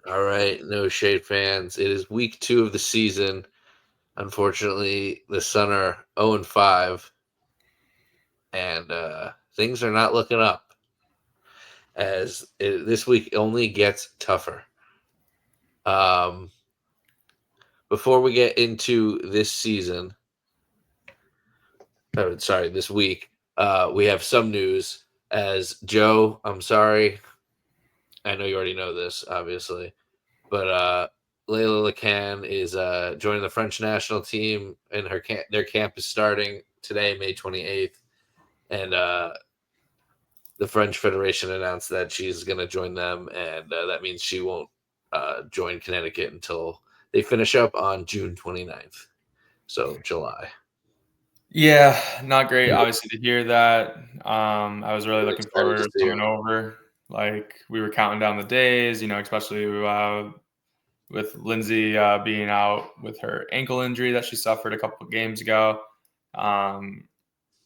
All right, no shade fans. It is week 2 of the season. Unfortunately, the Sun are 0-5, and things are not looking up. This week only gets tougher. Um, Before we get into this season, this week, we have some news. As Joe, I'm sorry, I know you already know this, obviously, but Layla Lacan is joining the French national team, and their camp is starting today, May 28th, and the French Federation announced that she's going to join them, and that means she won't join Connecticut until they finish up on June 29th, so July. Yeah, not great, obviously, to hear that. I was really Really looking excited forward to to see her. coming over. Like, we were counting down the days, especially with Lindsay being out with her ankle injury that she suffered a couple of games ago. Um,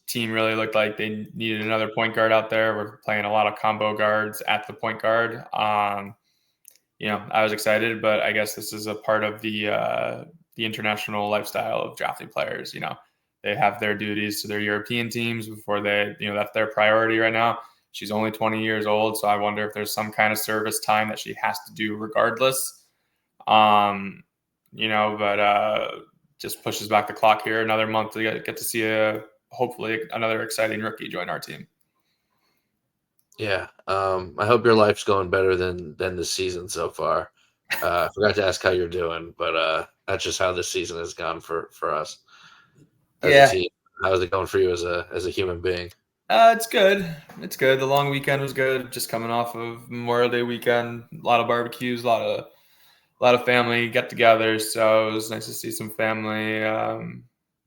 Team really looked like they needed another point guard out there. We're playing a lot of combo guards at the point guard. I was excited, but I guess this is a part of the international lifestyle of drafting players. They have their duties to their European teams before that's their priority right now. She's only 20 years old, so I wonder if there's some kind of service time that she has to do regardless. But just pushes back the clock here another month to get to see hopefully another exciting rookie join our team. Yeah, I hope your life's going better than the season so far. I forgot to ask how you're doing, but that's just how this season has gone for us as a Yeah, team. How's it going for you as a human being? it's good. It's good. The long weekend was good. Just coming off of Memorial Day weekend, a lot of barbecues, a lot of family get-togethers. So it was nice to see some family.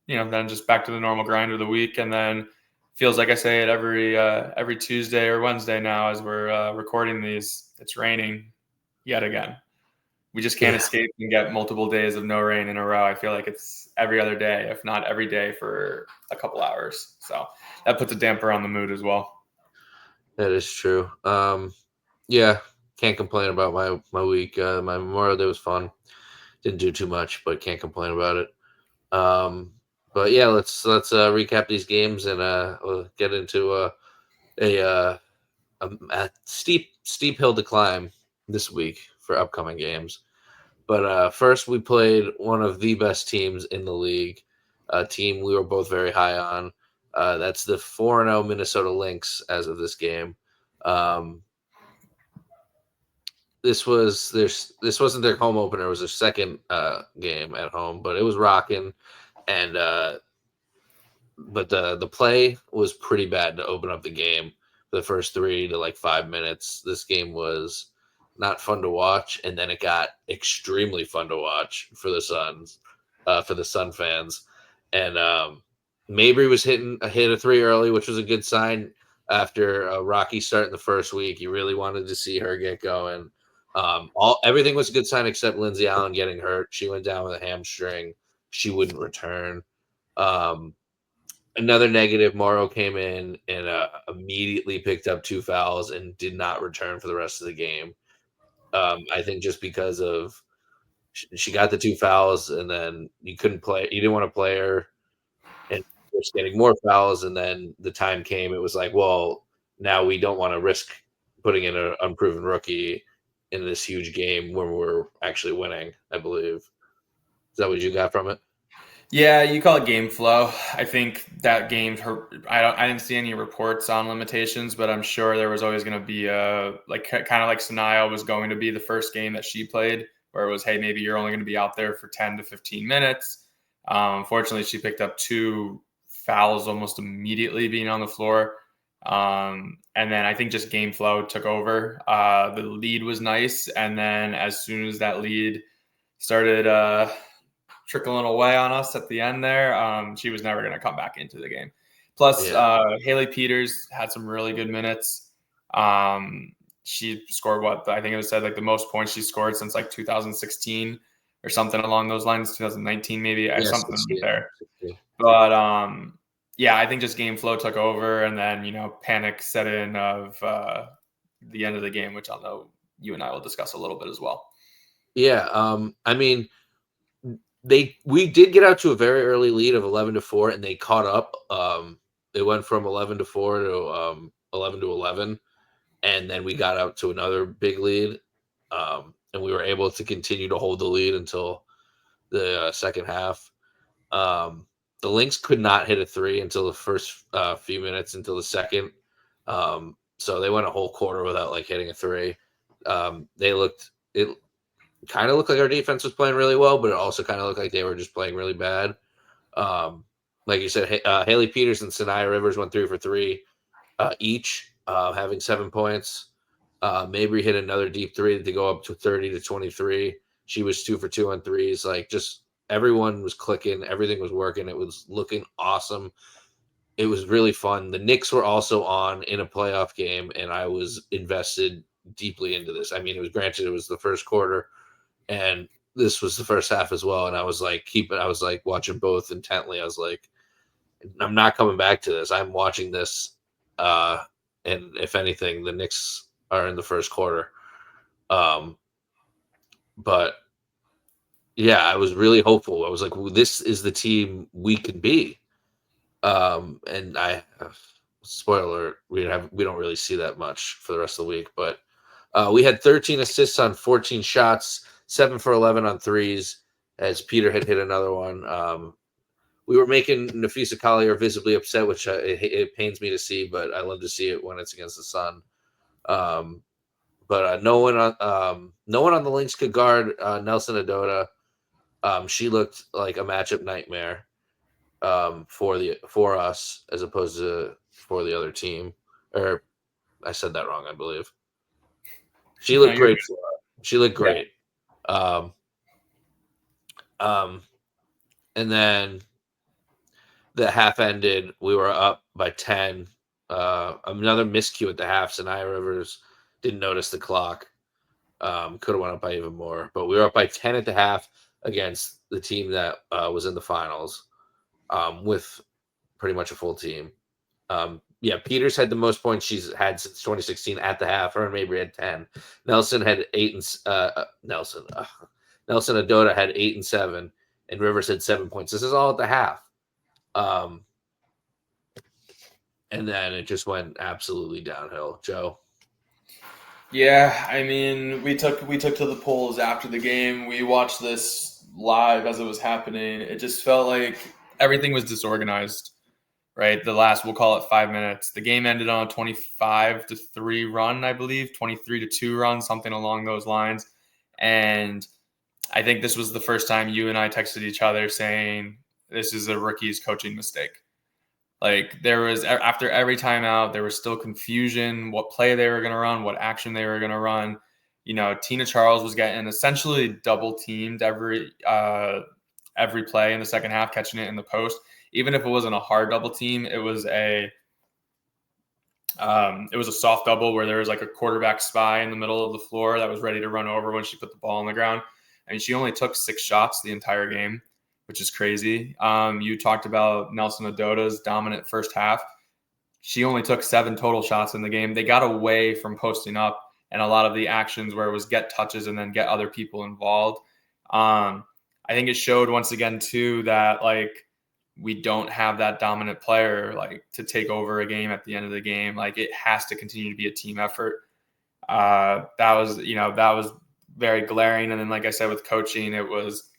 Then just back to the normal grind of the week, and then feels like I say it every Tuesday or Wednesday now as we're recording these. It's raining yet again. We just can't Yeah, escape and get multiple days of no rain in a row. I feel like it's every other day, if not every day, for a couple hours. So that puts a damper on the mood as well. that is true. Yeah, can't complain about my week. My Memorial Day was fun. Didn't do too much, but can't complain about it. But yeah, let's recap these games and we'll get into a, uh, a steep hill to climb this week for upcoming games. But first, we played one of the best teams in the league, a team we were both very high on. That's the 4-0 Minnesota Lynx as of this game. Um, this wasn't their home opener; it was their second game at home, but it was rocking, and but the play was pretty bad to open up the game. For the first 3 to 5 minutes, this game was not fun to watch, and then it got extremely fun to watch for the Suns, for the Sun fans. And Mabry was hit a 3 early, which was a good sign after a rocky start in the first week. You really wanted to see her get going. Everything was a good sign except Lindsay Allen getting hurt. She went down with a hamstring. She wouldn't return. Um, Another negative, Morrow came in and immediately picked up 2 fouls and did not return for the rest of the game. I think just because of she got the 2 fouls and then you couldn't play. You didn't want to play her, and just getting more fouls. And then the time came. It was like, well, now we don't want to risk putting in an unproven rookie in this huge game when we're actually winning. I believe. Is that what you got from it? Yeah, you call it game flow. I think that game. I didn't see any reports on limitations, but I'm sure there was always going to be kind of like Sanaya was going to be the first game that she played, where it was, hey, maybe you're only going to be out there for 10 to 15 minutes. Unfortunately, she picked up 2 fouls almost immediately being on the floor. And then I think just game flow took over. The lead was nice, and then as soon as that lead started trickling away on us at the end there, she was never going to come back into the game. Plus, Yeah. Haley Peters had some really good minutes. She scored I think it was said like the most points she scored since 2016 or something along those lines, 2019 maybe, Yes. something right there. 60. But yeah, I think just game flow took over, and then panic set in of the end of the game, which I'll know you and I will discuss a little bit as well. Yeah. I mean, we did get out to a very early lead of 11-4, and they caught up. They went from 11-4 to 11-11, and then we got out to another big lead, and we were able to continue to hold the lead until the second half. The Lynx could not hit a three until the first few minutes until the second. So they went a whole quarter without like hitting a three. It kind of looked like our defense was playing really well, but it also kind of looked like they were just playing really bad. Um, like you said, Haley Peters and Sanaya Rivers went 3 for 3 each, having 7 points. Mabry hit another deep three to go up to 30-23. She was 2 for 2 on threes. Like, just everyone was clicking, everything was working. It was looking awesome. It was really fun. The Knicks were also on in a playoff game, and I was invested deeply into this. I mean, it was the first quarter, and this was the first half as well. And I was like, I was like watching both intently. I was like, I'm not coming back to this. I'm watching this. And if anything, the Knicks are in the first quarter. But yeah, I was really hopeful. I was like, well, this is the team we can be. And spoiler, we don't really see that much for the rest of the week, but we had 13 assists on 14 shots, 7 for 11 on threes, as Peter had hit another one. We were making Nafisa Collier visibly upset, which it pains me to see, but I love to see it when it's against the Sun. But no one on the Lynx could guard Nelson Adota. She looked like a matchup nightmare for us as opposed to for the other team. Or I said that wrong, I believe. She looked great for us. She looked great. Yeah. And then the half ended. We were up by 10. Another miscue at the half. Sanaya Rivers didn't notice the clock. Could have went up by even more, but we were up by 10 at the half against the team that was in the finals with pretty much a full team. Yeah, Peters had the most points she's had since 2016 at the half. Her and Mabry had 10. Nelson had 8 and Nelson Adota had 8 and 7, and Rivers had 7 points. This is all at the half. And then it just went absolutely downhill. Joe. Yeah, I mean, we took to the polls after the game. We watched this live as it was happening. It just felt like everything was disorganized, right? The last, we'll call it 5 minutes. The game ended on a 25-3 run, I believe, 23-2 run, something along those lines. And I think this was the first time you and I texted each other saying, this is a rookie's coaching mistake. Like, there was, after every timeout, there was still confusion, what play they were going to run, what action they were going to run. You know, Tina Charles was getting essentially double teamed every play in the second half, catching it in the post. Even if it wasn't a hard double team, it was a soft double where there was like a quarterback spy in the middle of the floor that was ready to run over when she put the ball on the ground. I mean, she only took 6 shots the entire game, which is crazy. You talked about Nelson Adota's dominant first half. She only took 7 total shots in the game. They got away from posting up and a lot of the actions where it was get touches and then get other people involved. I think it showed once again too that like we don't have that dominant player like to take over a game at the end of the game. Like, it has to continue to be a team effort. That was very glaring. And then, like I said, with coaching, it was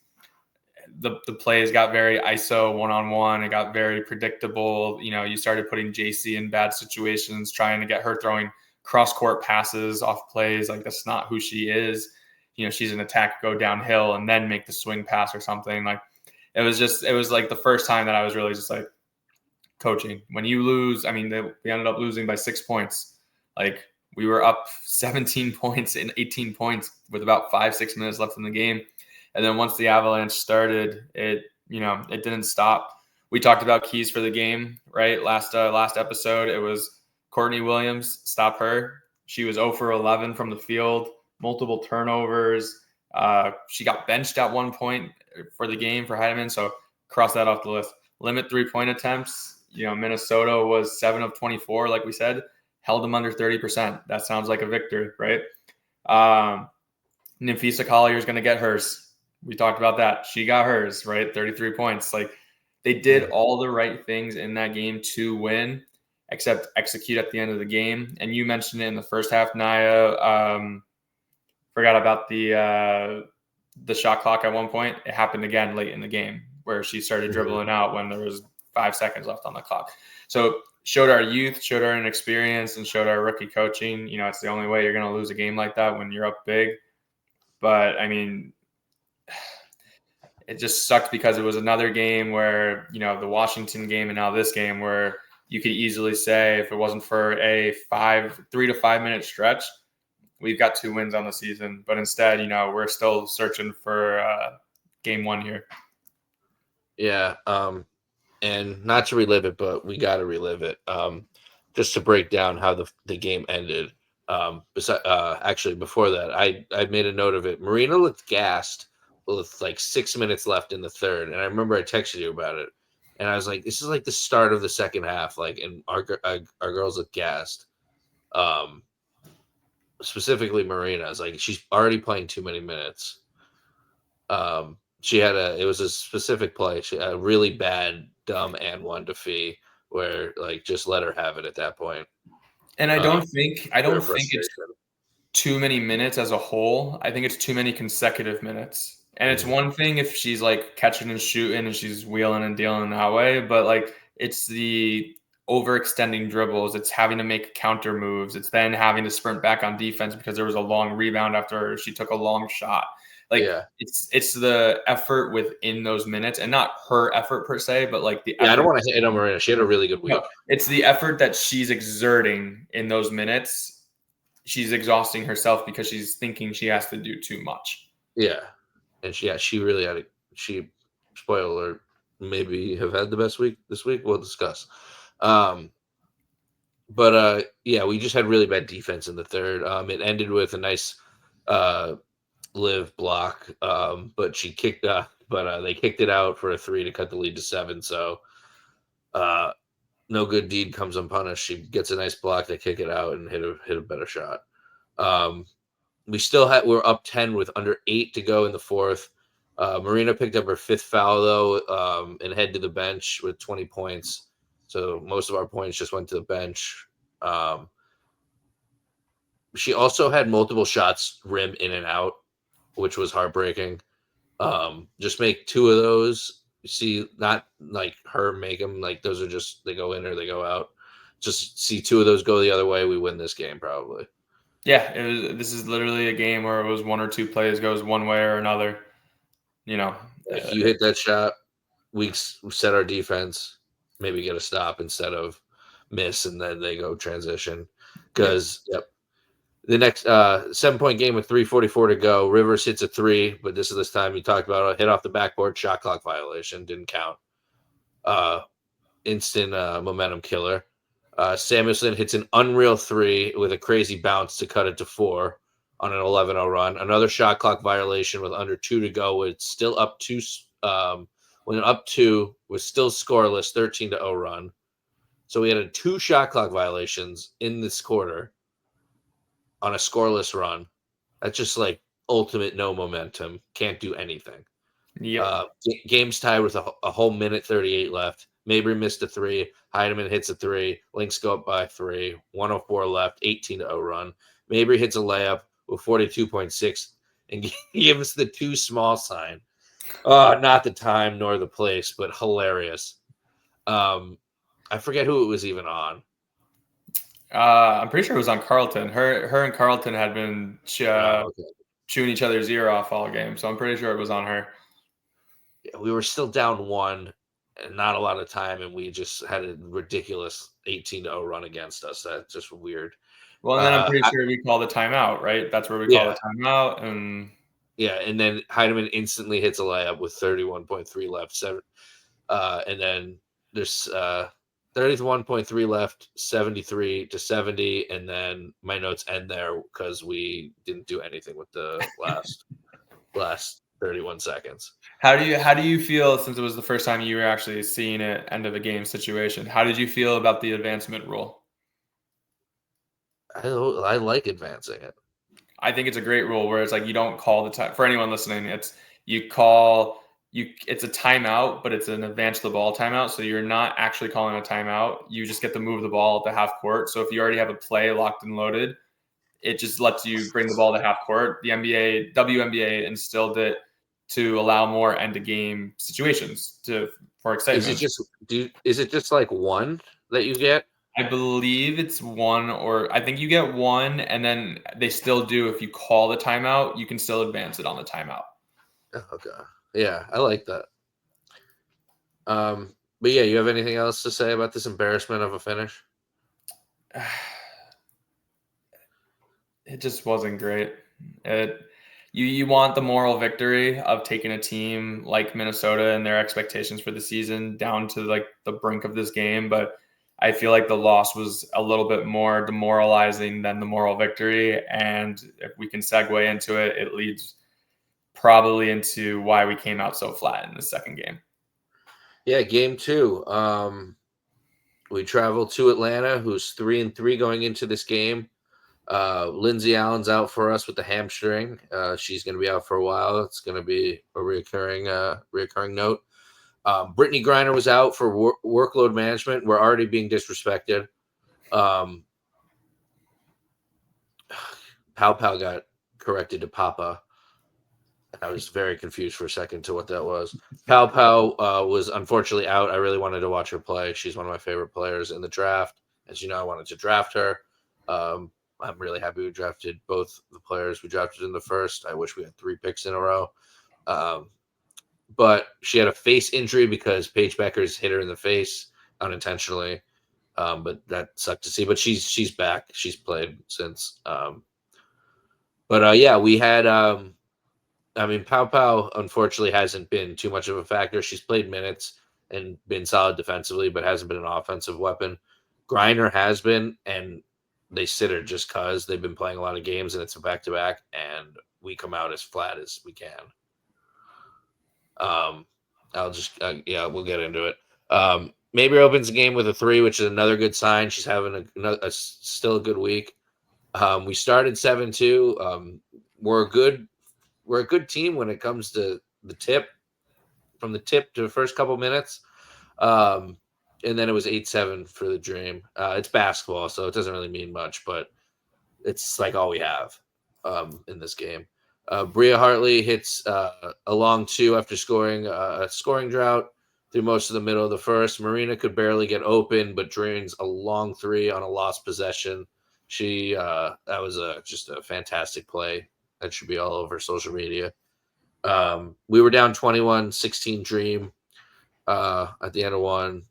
the plays got very ISO one-on-one. It got very predictable. You know, you started putting JC in bad situations, trying to get her throwing cross-court passes off plays. Like, that's not who she is. You know, she's an attack, go downhill and then make the swing pass or something. Like, it was like the first time that I was really just like, coaching. When you lose, I mean, we ended up losing by 6 points. Like, we were up 17 points and 18 points with about 5-6 minutes left in the game. And then once the Avalanche started, it didn't stop. We talked about keys for the game, right? Last episode, it was Courtney Williams, stop her. She was 0 for 11 from the field, multiple turnovers. She got benched at one point for the game for Heidemann, so cross that off the list. Limit 3-point attempts. You know, Minnesota was 7 of 24, like we said, held them under 30%. That sounds like a victory, right? Nymphisa Collier is going to get hers. We talked about that. She got hers, right? 33 points. Like, they did all the right things in that game to win, except execute at the end of the game. And you mentioned it in the first half, Naya. Forgot about the shot clock at one point. It happened again late in the game where she started dribbling out when there was 5 seconds left on the clock. So showed our youth, showed our inexperience, and showed our rookie coaching. You know, it's the only way you're going to lose a game like that when you're up big. But I mean, it just sucked because it was another game where, you know, the Washington game and now this game where you could easily say if it wasn't for a 3 to 5 minute stretch, we've got 2 wins on the season. But instead, you know, we're still searching for game 1 here. Yeah. And not to relive it, but we got to relive it. Just to break down how the game ended. Actually, before that, I made a note of it. Marina looked gassed with like 6 minutes left in the third, and I remember I texted you about it, and I was like, "This is like the start of the second half." Like, and our girls look gassed. Specifically, Marina is like she's already playing too many minutes. It was a specific play. She had a really bad, dumb and one to fee where like just let her have it at that point. And I don't think it's Frustration. too many minutes as a whole. I think it's too many consecutive minutes. And it's one thing if she's like catching and shooting and she's wheeling and dealing that way, but like it's the overextending dribbles. It's having to make counter moves. It's then having to sprint back on defense because there was a long rebound after she took a long shot. Like it's the effort within those minutes, and not her effort per se, but like the effort. I don't want to hit on Marina. She had a really good week. No, it's the effort that she's exerting in those minutes. She's exhausting herself because she's thinking she has to do too much. Yeah, and she really had she, spoiler alert, maybe have had the best week this week. We'll discuss. Yeah, we just had really bad defense in the third. It ended with a nice live block, but they kicked it out for a 3 to cut the lead to 7. So no good deed comes unpunished. She gets a nice block, they kick it out and hit a better shot. We're up 10 with under 8 to go in the fourth. Marina picked up her 5th foul though, and head to the bench with 20 points. So most of our points just went to the bench. She also had multiple shots rim in and out, which was heartbreaking. Just make 2 of those. See, not like her make them. Like those are just they go in or they go out. Just see 2 of those go the other way. We win this game probably. Yeah, this is literally a game where it was 1 or 2 plays goes one way or another. You know, if you hit that shot, we set our defense, maybe get a stop instead of miss, and then they go transition. Because the next 7-point game with 3:44 to go, Rivers hits a 3, but this time you talked about a hit off the backboard, shot clock violation, didn't count. Instant momentum killer. Samuelson hits an unreal 3 with a crazy bounce to cut it to 4 on an 11-0 run. Another shot clock violation with under 2 to go. It's still up 2. When up 2 was still scoreless, 13-0 run. So we had 2 shot clock violations in this quarter on a scoreless run. That's just like ultimate no momentum. Can't do anything. Game's tied with a whole minute 38 left. Mabry missed a 3. Heidemann hits a 3. Lynx go up by 3. 104 left. 18-0 run. Mabry hits a layup with 42.6 and gives the 2 small sign. Not the time nor the place, but hilarious. I forget who it was even on. I'm pretty sure it was on Carlton. Her and Carlton had been chewing each other's ear off all game, so I'm pretty sure it was on her. Yeah, we were still down 1 and not a lot of time, and we just had a ridiculous 18-0 run against us. That's just weird. Well, and then I'm pretty sure we call the timeout, right? That's where we call the timeout. And then Heidemann instantly hits a layup with 31.3 left. And then there's 31.3 left, 73-70, and then my notes end there because we didn't do anything with the last 31 seconds. How do you feel, since it was the first time you were actually seeing it end of a game situation? How did you feel about the advancement rule? I like advancing it. I think it's a great rule where it's like you don't call the time for anyone listening. It's a timeout, but it's an advance the ball timeout. So you're not actually calling a timeout. You just get to move the ball at the half court. So if you already have a play locked and loaded, it just lets you bring the ball to half court. The WNBA instilled it to allow more end of game situations for excitement. Is it just like one that you get? I believe it's one, or I think you get one, and then they still do. If you call the timeout, you can still advance it on the timeout. Okay. Yeah, I like that. But yeah, you have anything else to say about this embarrassment of a finish? It just wasn't great. You want the moral victory of taking a team like Minnesota and their expectations for the season down to like the brink of this game, but I feel like the loss was a little bit more demoralizing than the moral victory. And if we can segue into it, it leads probably into why we came out so flat in the second game. Yeah, game 2. We traveled to Atlanta, who's 3-3 going into this game. Lindsay Allen's out for us with the hamstring. She's going to be out for a while. It's going to be a reoccurring note. Brittany Griner was out for workload management. We're already being disrespected. Pow Pow got corrected to Papa. I was very confused for a second to what that was. Pow Pow was unfortunately out. I really wanted to watch her play. She's one of my favorite players in the draft. As you know, I wanted to draft her. I'm really happy we drafted both the players we drafted in the first. I wish we had 3 picks in a row. But she had a face injury because Paige Beckers hit her in the face unintentionally. But that sucked to see. But she's back. She's played since. Yeah, we had. I mean, Pow Pow unfortunately hasn't been too much of a factor. She's played minutes and been solid defensively, but hasn't been an offensive weapon. Griner has been, and they sit her just because they've been playing a lot of games and it's a back to back, and we come out as flat as we can. We'll get into it. Maybe opens the game with a 3, which is another good sign. She's having still a good week. We started 7-2. We're a good team when it comes to the tip, from the tip to the first couple minutes. And then it was 8-7 for the Dream. It's basketball, so it doesn't really mean much, but it's like all we have in this game. Bria Hartley hits a long 2 after scoring a scoring drought through most of the middle of the first. Marina could barely get open, but drains a long 3 on a lost possession. That was just a fantastic play. That should be all over social media. We were down 21-16 Dream at the end of one.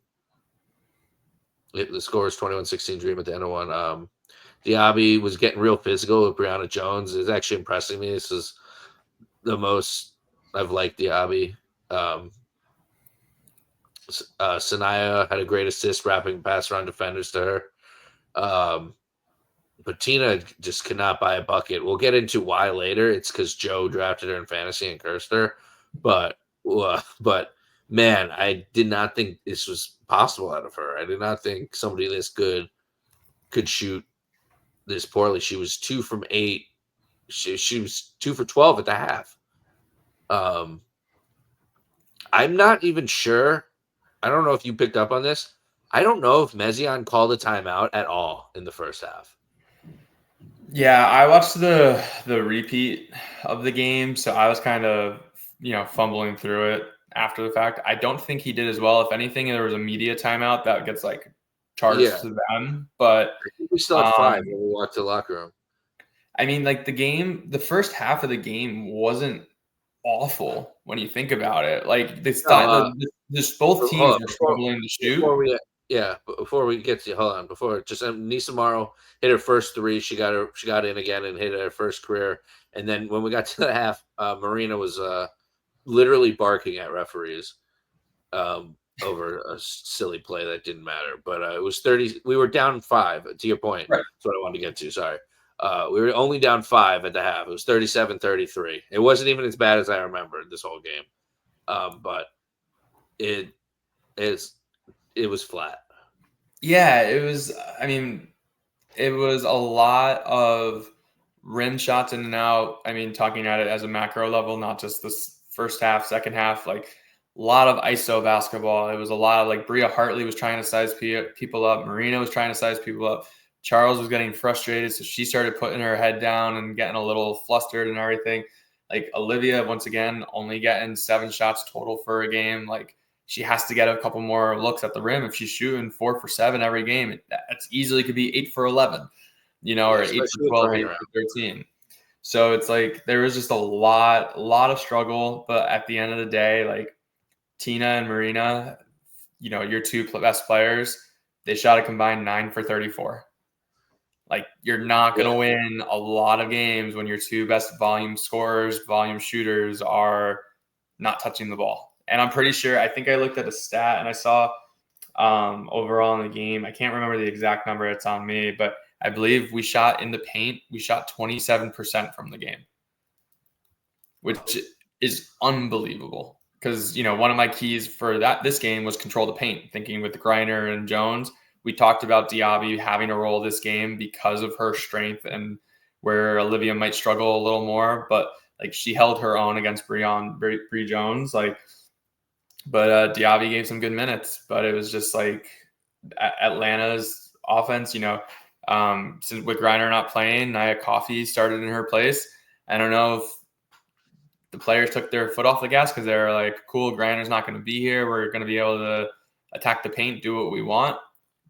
The score is 21-16 Dream at the end of one. Diaby was getting real physical with Brianna Jones. It's actually impressing me. This is the most I've liked Diaby. Sanaya had a great assist wrapping pass around defenders to her. But Tina just could not buy a bucket. We'll get into why later. It's because Joe drafted her in fantasy and cursed her. But man, I did not think this was possible out of her. I did not think somebody this good could shoot this poorly. She was 2 from 8. She was 2 for 12 at the half. I'm not even sure. I don't know if you picked up on this. I don't know if Mezion called a timeout at all in the first half. Yeah, I watched the repeat of the game, so I was kind of fumbling through it after the fact. I don't think he did as well. If anything, there was a media timeout that gets like charged to them. But I think we still had 5 when we walked to the locker room. I mean, like the first half of the game wasn't awful when you think about it. Like both teams were struggling to shoot. Before we get to Nisa Morrow hit her first 3. She got in again and hit her first career. And then when we got to the half, Marina was literally barking at referees over a silly play that didn't matter. But it was 30. We were down 5. To your point, right. That's what I wanted to get to. Sorry. We were only down 5 at the half. It was 37-33. It wasn't even as bad as I remembered this whole game. But it was flat. Yeah, it was. I mean, it was a lot of rim shots in and out. I mean, talking at it as a macro level, not just this first half, second half, like a lot of ISO basketball. It was a lot of like Bria Hartley was trying to size people up. Marina was trying to size people up. Charles was getting frustrated, so she started putting her head down and getting a little flustered and everything. Like Olivia, once again, only getting 7 shots total for a game. Like she has to get a couple more looks at the rim. If she's shooting 4 for 7 every game, that's easily could be 8 for 11, or 8 for 12, 8 for 13. So it's like there was just a lot of struggle. But at the end of the day, like Tina and Marina, your 2 best players, they shot a combined 9 for 34. Like you're not going to win a lot of games when your 2 best volume scorers, volume shooters are not touching the ball. And I'm pretty sure, I think I looked at a stat and I saw overall in the game, I can't remember the exact number, it's on me, but I believe we shot in the paint, we shot 27% from the game, which is unbelievable. Because, one of my keys for this game was control the paint, thinking with Griner and Jones. We talked about Diaby having a role this game because of her strength and where Olivia might struggle a little more, but like she held her own against Bree Jones. But Diaby gave some good minutes, but it was just like Atlanta's offense, since with Griner not playing, Nia Coffey started in her place. I don't know if the players took their foot off the gas because they're like, cool, Griner's not going to be here. We're going to be able to attack the paint, do what we want.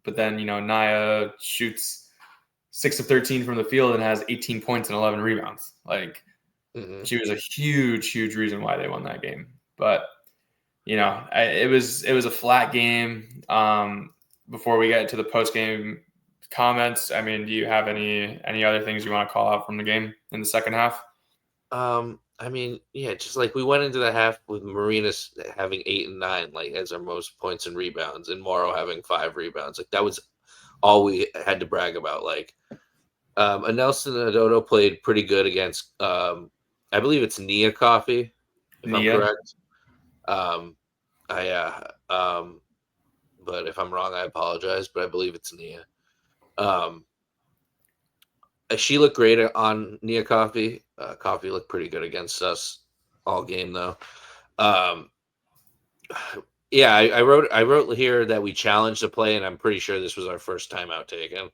But then, Nia shoots 6 of 13 from the field and has 18 points and 11 rebounds. Like, she was a huge, huge reason why they won that game. But, it was a flat game. Before we get to the post-game comments, I mean, do you have any other things you want to call out from the game in the second half? I mean, yeah, just like we went into the half with Marina having 8 and 9, like as our most points and rebounds, and Morrow having 5 rebounds. Like that was all we had to brag about. Like, Nelson Adodo played pretty good against, I believe it's Nia Coffey, if I'm correct. But if I'm wrong, I apologize. But I believe it's Nia. She looked great on Nia Coffey. Coffey looked pretty good against us all game, though. Yeah, I wrote here that we challenged the play, and I'm pretty sure this was our first timeout taken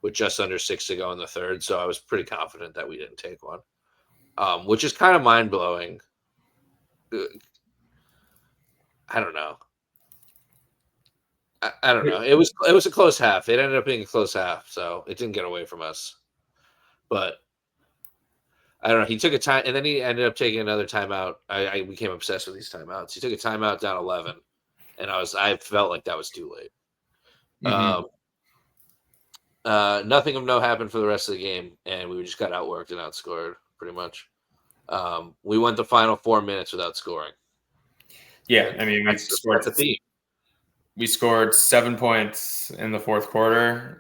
with just under 6 to go in the third. So I was pretty confident that we didn't take one, which is kind of mind blowing. I don't know. I don't know. It was a close half. It ended up being a close half, so it didn't get away from us. But I don't know. He took a time, and then he ended up taking another timeout. I became obsessed with these timeouts. He took a timeout down 11, and I felt like that was too late. Nothing of note happened for the rest of the game, and we just got outworked and outscored pretty much. We went the final 4 minutes without scoring. Yeah, I mean, we scored 7 points in the fourth quarter.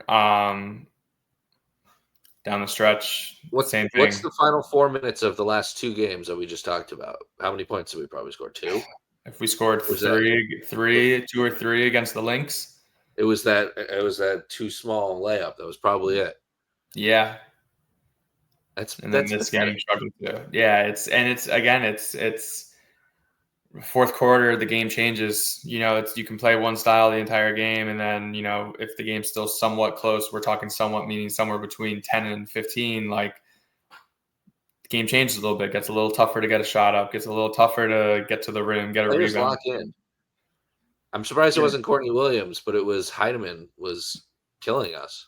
Down the stretch, same thing. What's the final 4 minutes of the last 2 games that we just talked about? How many points did we probably score? 2? If we scored 2 or 3 against the Lynx. It was that too small layup. That was probably it. Yeah. That's this game struggled too. Yeah, it's fourth quarter, the game changes. You can play one style the entire game, and then if the game's still somewhat close, we're talking somewhat meaning somewhere between 10 and 15. Like the game changes a little bit, gets a little tougher to get a shot up, gets a little tougher to get to the rim, get a rebound. Lock in. I'm surprised it wasn't Courtney Williams, but it was Heidemann was killing us.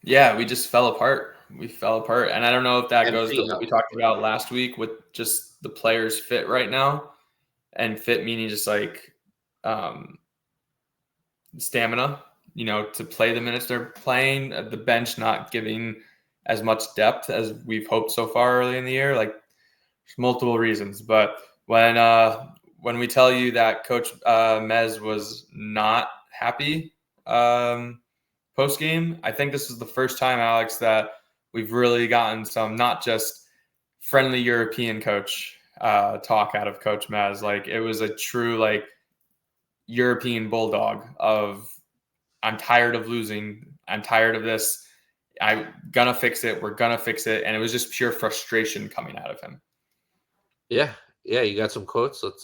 Yeah, we just fell apart. We fell apart, and I don't know if that goes to what we talked about last week with just the players' fit right now. And fit meaning just like stamina, to play the minutes they're playing. The bench not giving as much depth as we've hoped so far early in the year. Like there's multiple reasons, but when we tell you that Coach Mez was not happy post game, I think this is the first time, Alex, that we've really gotten some not just friendly European coach talk out of Coach Maz. Like it was a true European bulldog of I'm tired of losing. I'm tired of this. I'm gonna fix it. We're gonna fix it. And it was just pure frustration coming out of him. Yeah. You got some quotes. Let's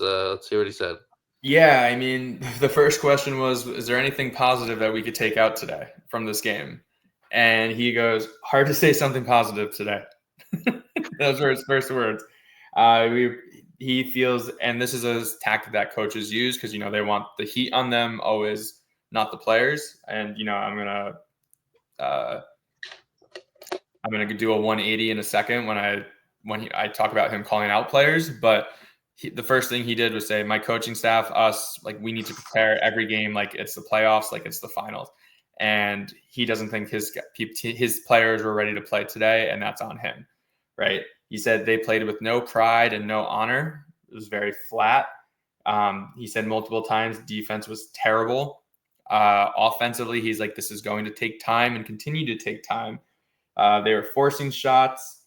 hear what he said. Yeah, I mean, the first question was, is there anything positive that we could take out today from this game? And he goes, hard to say something positive today. Those were his first words. He feels, and this is a tactic that coaches use because, they want the heat on them always, not the players. And, I'm going to do a 180 in a second when I talk about him calling out players, but the first thing he did was say, my coaching staff, us, like, we need to prepare every game like it's the playoffs, like it's the finals. And he doesn't think his players were ready to play today, and that's on him, right? He said they played with no pride and no honor. It was very flat. He said multiple times defense was terrible. Offensively, he's like, this is going to take time and continue to take time. They were forcing shots.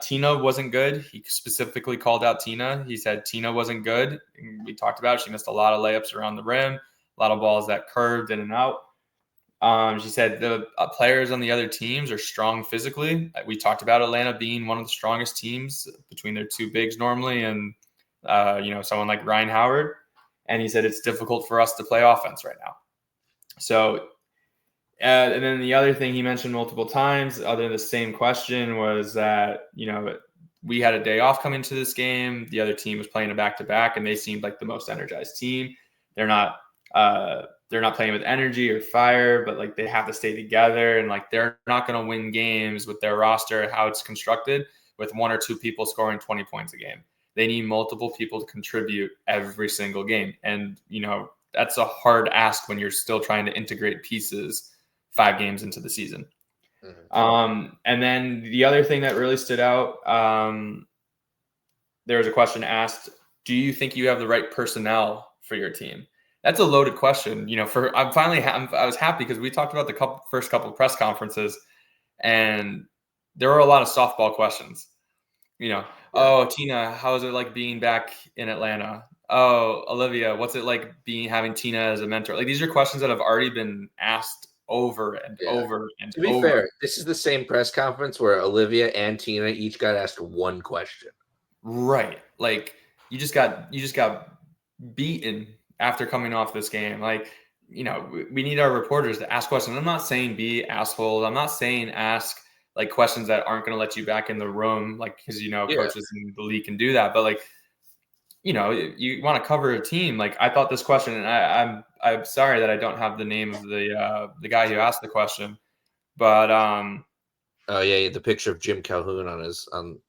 Tina wasn't good. He specifically called out Tina. He said Tina wasn't good. We talked about it. She missed a lot of layups around the rim, a lot of balls that curved in and out. She said the players on the other teams are strong physically. We talked about Atlanta being one of the strongest teams between their two bigs normally and, someone like Ryan Howard. And he said it's difficult for us to play offense right now. So, and then the other thing he mentioned multiple times, other than the same question, was that, we had a day off coming to this game. The other team was playing a back-to-back, and they seemed like the most energized team. They're not playing with energy or fire, but like they have to stay together, and like they're not going to win games with their roster, how it's constructed, with one or two people scoring 20 points a game. They need multiple people to contribute every single game. And, that's a hard ask when you're still trying to integrate pieces 5 games into the season. Mm-hmm. And then the other thing that really stood out, there was a question asked, do you think you have the right personnel for your team? That's a loaded question. I was happy because we talked about the first couple of press conferences, and there were a lot of softball questions. Oh, Tina, how is it like being back in Atlanta? Oh, Olivia, what's it like having Tina as a mentor? Like, these are questions that have already been asked over and over and over. To be fair, this is the same press conference where Olivia and Tina each got asked one question. Right. Like, you just got beaten after coming off this game. Like, we need our reporters to ask questions. I'm not saying be assholes. I'm not saying ask like questions that aren't going to let you back in the room, like, because coaches in the league can do that. But like, you want to cover a team. Like, I thought this question, and I'm sorry that I don't have the name of the guy who asked the question, but the picture of Jim Calhoun on.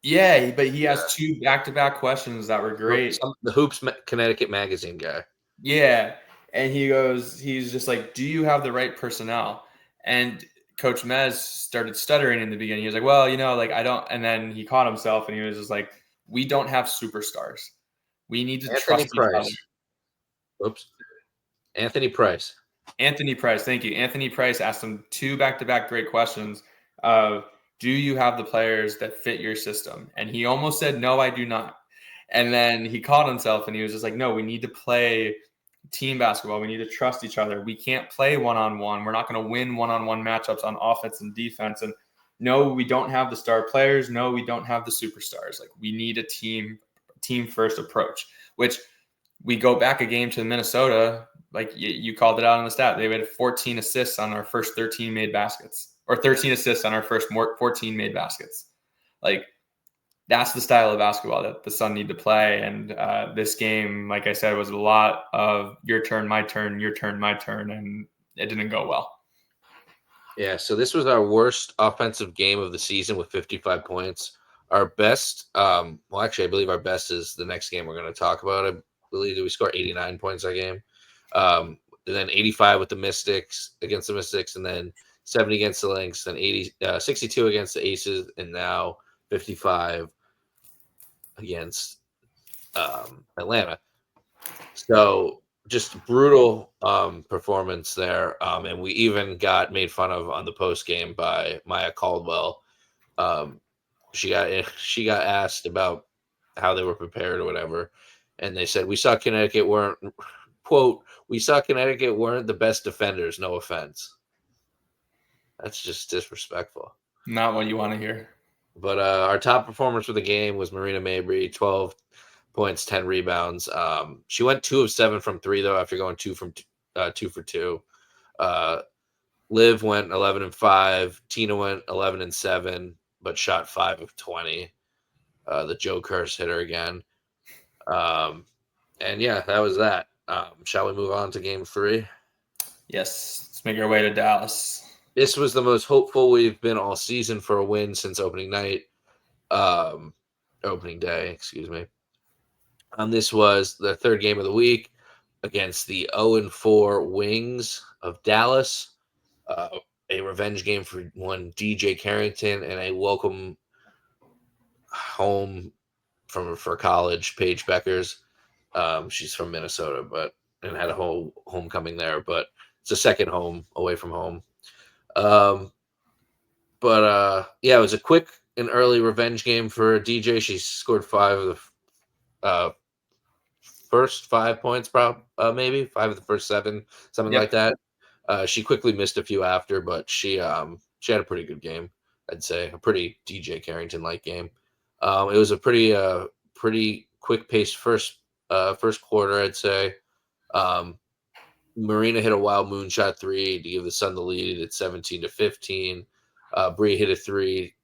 Yeah, but he has 2 back-to-back questions that were great. The Hoops Connecticut magazine guy. Yeah, and he's just like, do you have the right personnel? And Coach Mez started stuttering in the beginning. He was like, well, I don't. And then he caught himself, and he was just like, we don't have superstars. We need to trust each other. Oops. Anthony Price. Thank you. Anthony Price asked him 2 back-to-back great questions of, do you have the players that fit your system? And he almost said, no, I do not. And then he caught himself, and he was just like, no, we need to play team basketball. We need to trust each other. We can't play one-on-one. We're not going to win one-on-one matchups on offense and defense. And no, we don't have the star players. No, we don't have the superstars. Like, we need a team first approach, which we go back a game to Minnesota. Like you called it out on the stat. They had 14 assists on our first 13 made baskets, or 13 assists on our first 14 made baskets. Like, that's the style of basketball that the Sun need to play. And this game, like I said, was a lot of your turn, my turn, your turn, my turn, and it didn't go well. Yeah, so this was our worst offensive game of the season with 55 points. Our best, actually, I believe our best is the next game we're going to talk about. I believe that we scored 89 points that game. And then 85 with the Mystics, against the Mystics, and then 70 against the Lynx, then 62 against the Aces, and now 55 against Atlanta. So just brutal performance there. And we even got made fun of on the post game by Maya Caldwell. She got asked about how they were prepared or whatever, and they said, we saw Connecticut weren't the best defenders, no offense. That's just disrespectful. Not what you want to hear. But our top performers for the game was Marina Mabry, 12 points, 10 rebounds. She went 2 of 7 from 3 though after going 2 for 2. Uh, Liv went 11 and 5. Tina went 11 and 7, but shot 5 of 20. The Joe Curse hit her again. And yeah, that was that. Shall we move on to game 3? Yes, let's make our way to Dallas. This was the most hopeful we've been all season for a win since opening night. Opening day, excuse me. This was the third game of the week against the 0-4 Wings of Dallas. A revenge game for one DJ Carrington and a welcome home for college, Paige Beckers. She's from Minnesota, and had a whole homecoming there, but it's a second home away from home. Yeah, it was a quick and early revenge game for DJ. She scored 5 of the first 5 points, maybe 5 of the first 7, something like that. She quickly missed a few after, but she had a pretty good game. I'd say a pretty DJ Carrington like game. It was a pretty quick paced first quarter, I'd say. Marina hit a wild moonshot 3 to give the Sun the lead at 17-15. Bree hit a 3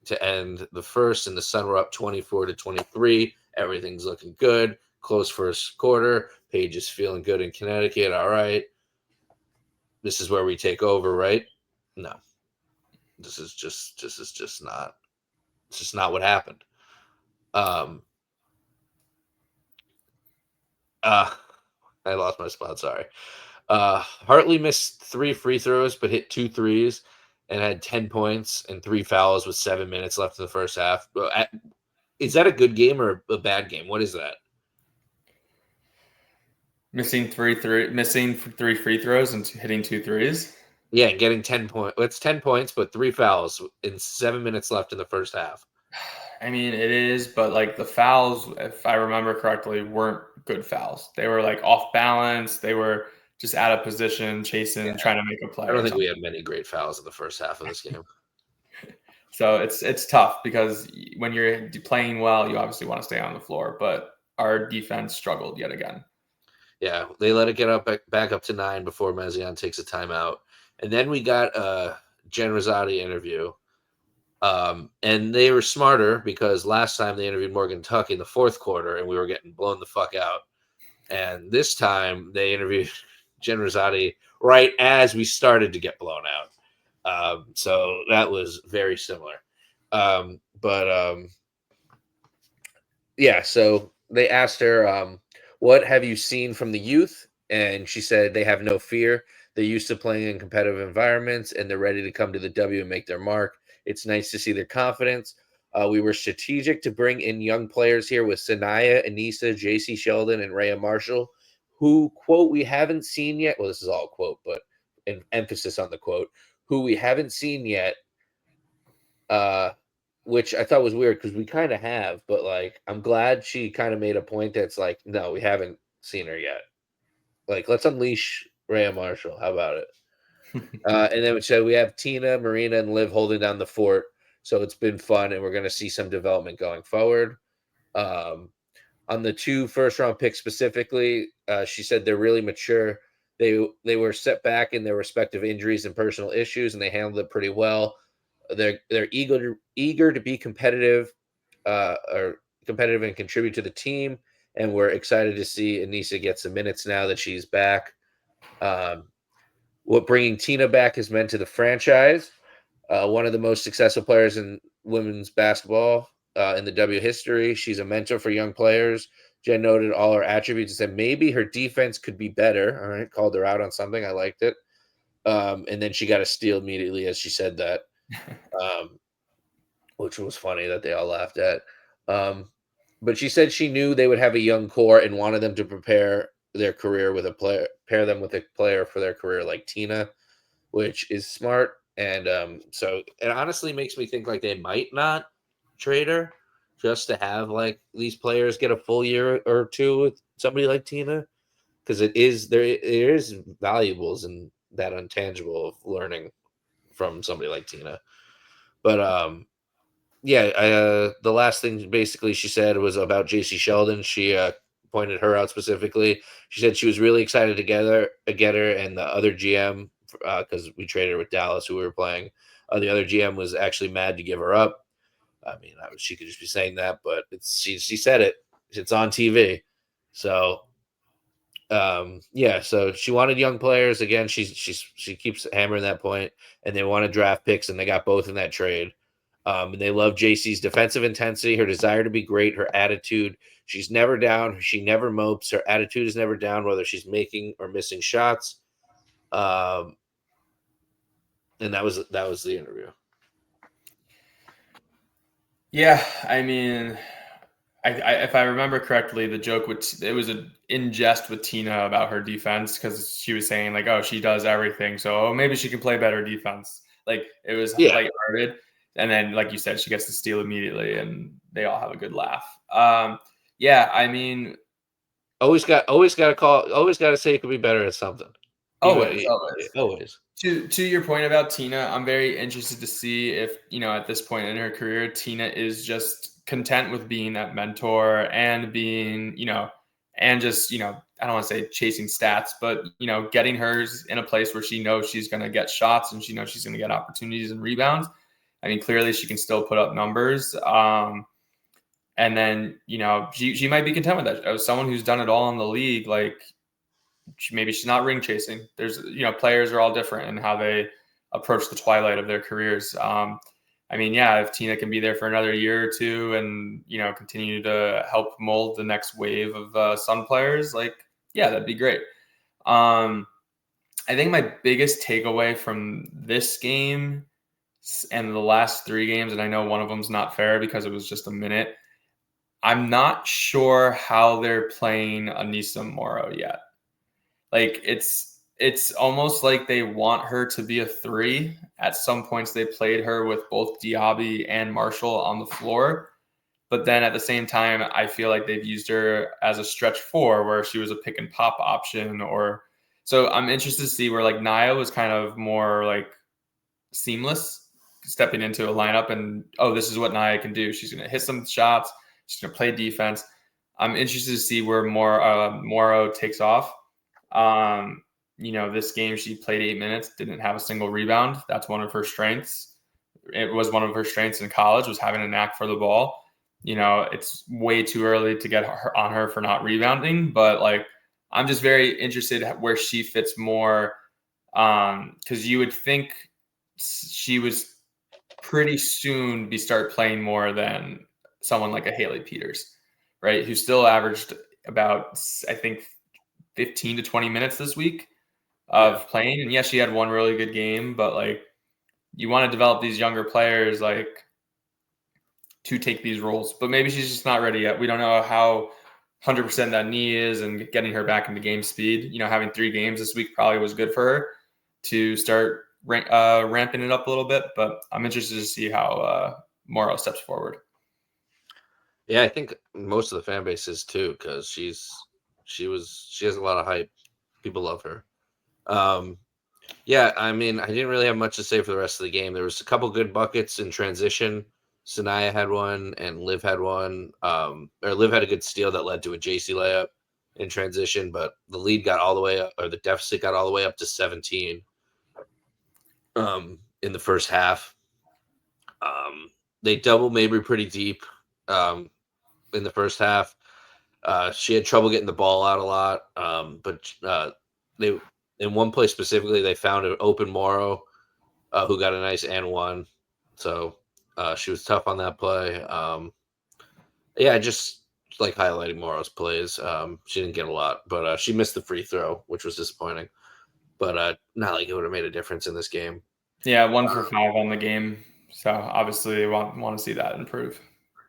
to end the first, and the Sun were up 24-23. Everything's looking good. Close first quarter. Paige is feeling good in Connecticut. All right. This is where we take over, right? No. This is just not what happened. I lost my spot, sorry. Hartley missed 3 free throws, but hit 2 threes and had 10 points and 3 fouls with 7 minutes left in the first half. Is that a good game or a bad game? What is that? Missing three free throws and hitting 2 threes. Yeah, and getting 10 points. It's 10 points, but 3 fouls in 7 minutes left in the first half. I mean, it is, but like the fouls, if I remember correctly, weren't good fouls. They were like off balance. They were just out of position, chasing, trying to make a play. I don't think we had many great fouls in the first half of this game. So it's tough because when you're playing well, you obviously want to stay on the floor, but our defense struggled yet again. Yeah, they let it get back up to 9 before Mezion takes a timeout. And then we got a Jen Rosati interview. And they were smarter because last time they interviewed Morgan Tuck in the fourth quarter and we were getting blown the fuck out. And this time they interviewed Jen Rosati right as we started to get blown out. So that was very similar. Yeah, so they asked her, what have you seen from the youth? And she said they have no fear. They're used to playing in competitive environments and they're ready to come to the W and make their mark. It's nice to see their confidence. We were strategic to bring in young players here with Sanaya, Anissa, JC Sheldon, and Rhea Marshall, who, quote, we haven't seen yet. Well, this is all quote, but an emphasis on the quote, who we haven't seen yet, which I thought was weird because we kind of have. But, like, I'm glad she kind of made a point that's like, no, we haven't seen her yet. Like, let's unleash Rhea Marshall. How about it? And then we have Tina, Marina, and Liv holding down the fort. So it's been fun, and we're going to see some development going forward. On the 2 first-round picks specifically, she said they're really mature. They were set back in their respective injuries and personal issues, and they handled it pretty well. They're eager to be competitive, or competitive and contribute to the team. And we're excited to see Anissa get some minutes now that she's back. What bringing Tina back has meant to the franchise. One of the most successful players in women's basketball in the W history. She's a mentor for young players. Jen noted all her attributes and said maybe her defense could be better. All right, called her out on something. I liked it. And then she got a steal immediately as she said that, which was funny that they all laughed at. But she said she knew they would have a young core and wanted them to prepare their career with a player, pair them with a player for their career like Tina, which is smart. And so it honestly makes me think like they might not trade her just to have like these players get a full year or 2 with somebody like Tina, because there is valuables in that intangible of learning from somebody like Tina. But the last thing basically she said was about JC Sheldon. She pointed her out specifically. She said she was really excited to get her, and the other GM, because we traded her with Dallas, who we were playing. The other GM was actually mad to give her up. I mean, she could just be saying that, but she said it. It's on TV. So so she wanted young players. Again, she keeps hammering that point, and they want to draft picks, and they got both in that trade. And they love JC's defensive intensity, her desire to be great, her attitude. She's never down. She never mopes. Her attitude is never down, whether she's making or missing shots. And that was the interview. Yeah, I mean, if I remember correctly, the joke it was an in jest with Tina about her defense, because she was saying like, "Oh, she does everything, so maybe she can play better defense." Like, it was lighthearted, and then like you said, she gets the steal immediately, and they all have a good laugh. Yeah, I mean, always got to say it could be better at something. Always. To your point about Tina, I'm very interested to see if, at this point in her career, Tina is just content with being that mentor and being, and just, I don't want to say chasing stats, but, getting hers in a place where she knows she's going to get shots and she knows she's going to get opportunities and rebounds. I mean, clearly she can still put up numbers. And then, she might be content with that. As someone who's done it all in the league, like, maybe she's not ring chasing. There's, players are all different in how they approach the twilight of their careers. I mean, yeah, if Tina can be there for another year or two and, continue to help mold the next wave of Sun players, like, yeah, that'd be great. I think my biggest takeaway from this game and the last 3 games, and I know one of them's not fair because it was just a minute, I'm not sure how they're playing Anissa Morrow yet. Like, it's almost like they want her to be a 3. At some points, they played her with both Diaby and Marshall on the floor. But then at the same time, I feel like they've used her as a stretch 4 where she was a pick and pop option. So I'm interested to see where like Nia was kind of more like seamless, stepping into a lineup and, oh, this is what Nia can do. She's going to hit some shots. She's going to play defense. I'm interested to see where Morrow takes off. This game she played 8 minutes, didn't have a single rebound. That's one of her strengths. It was one of her strengths in college, was having a knack for the ball. It's way too early to get on her for not rebounding, but like, I'm just very interested where she fits more. Because you would think she was pretty soon start playing more than someone like a Haley Peters, right? Who still averaged about, I think, 15 to 20 minutes this week of playing. And yes, she had one really good game, but like, you want to develop these younger players, like, to take these roles, but maybe she's just not ready yet. We don't know how 100% that knee is, and getting her back into game speed, having 3 games this week probably was good for her to start ramping it up a little bit, but I'm interested to see how Morrow steps forward. Yeah, I think most of the fan base is too, because she has a lot of hype. People love her. Yeah, I mean, I didn't really have much to say for the rest of the game. There was a couple good buckets in transition. Sanaya had one and Liv had one. Or Liv had a good steal that led to a JC layup in transition, but the lead got all the way up, or the deficit got all the way up to 17 in the first half. They doubled Mabry pretty deep in the first half. She had trouble getting the ball out a lot, but they, in one play specifically, they found an open Morrow who got a nice and one. So she was tough on that play. Yeah, just like highlighting Morrow's plays. She didn't get a lot, but she missed the free throw, which was disappointing. But not like it would have made a difference in this game. Yeah, 1 for 5 on the game. So obviously want to see that improve.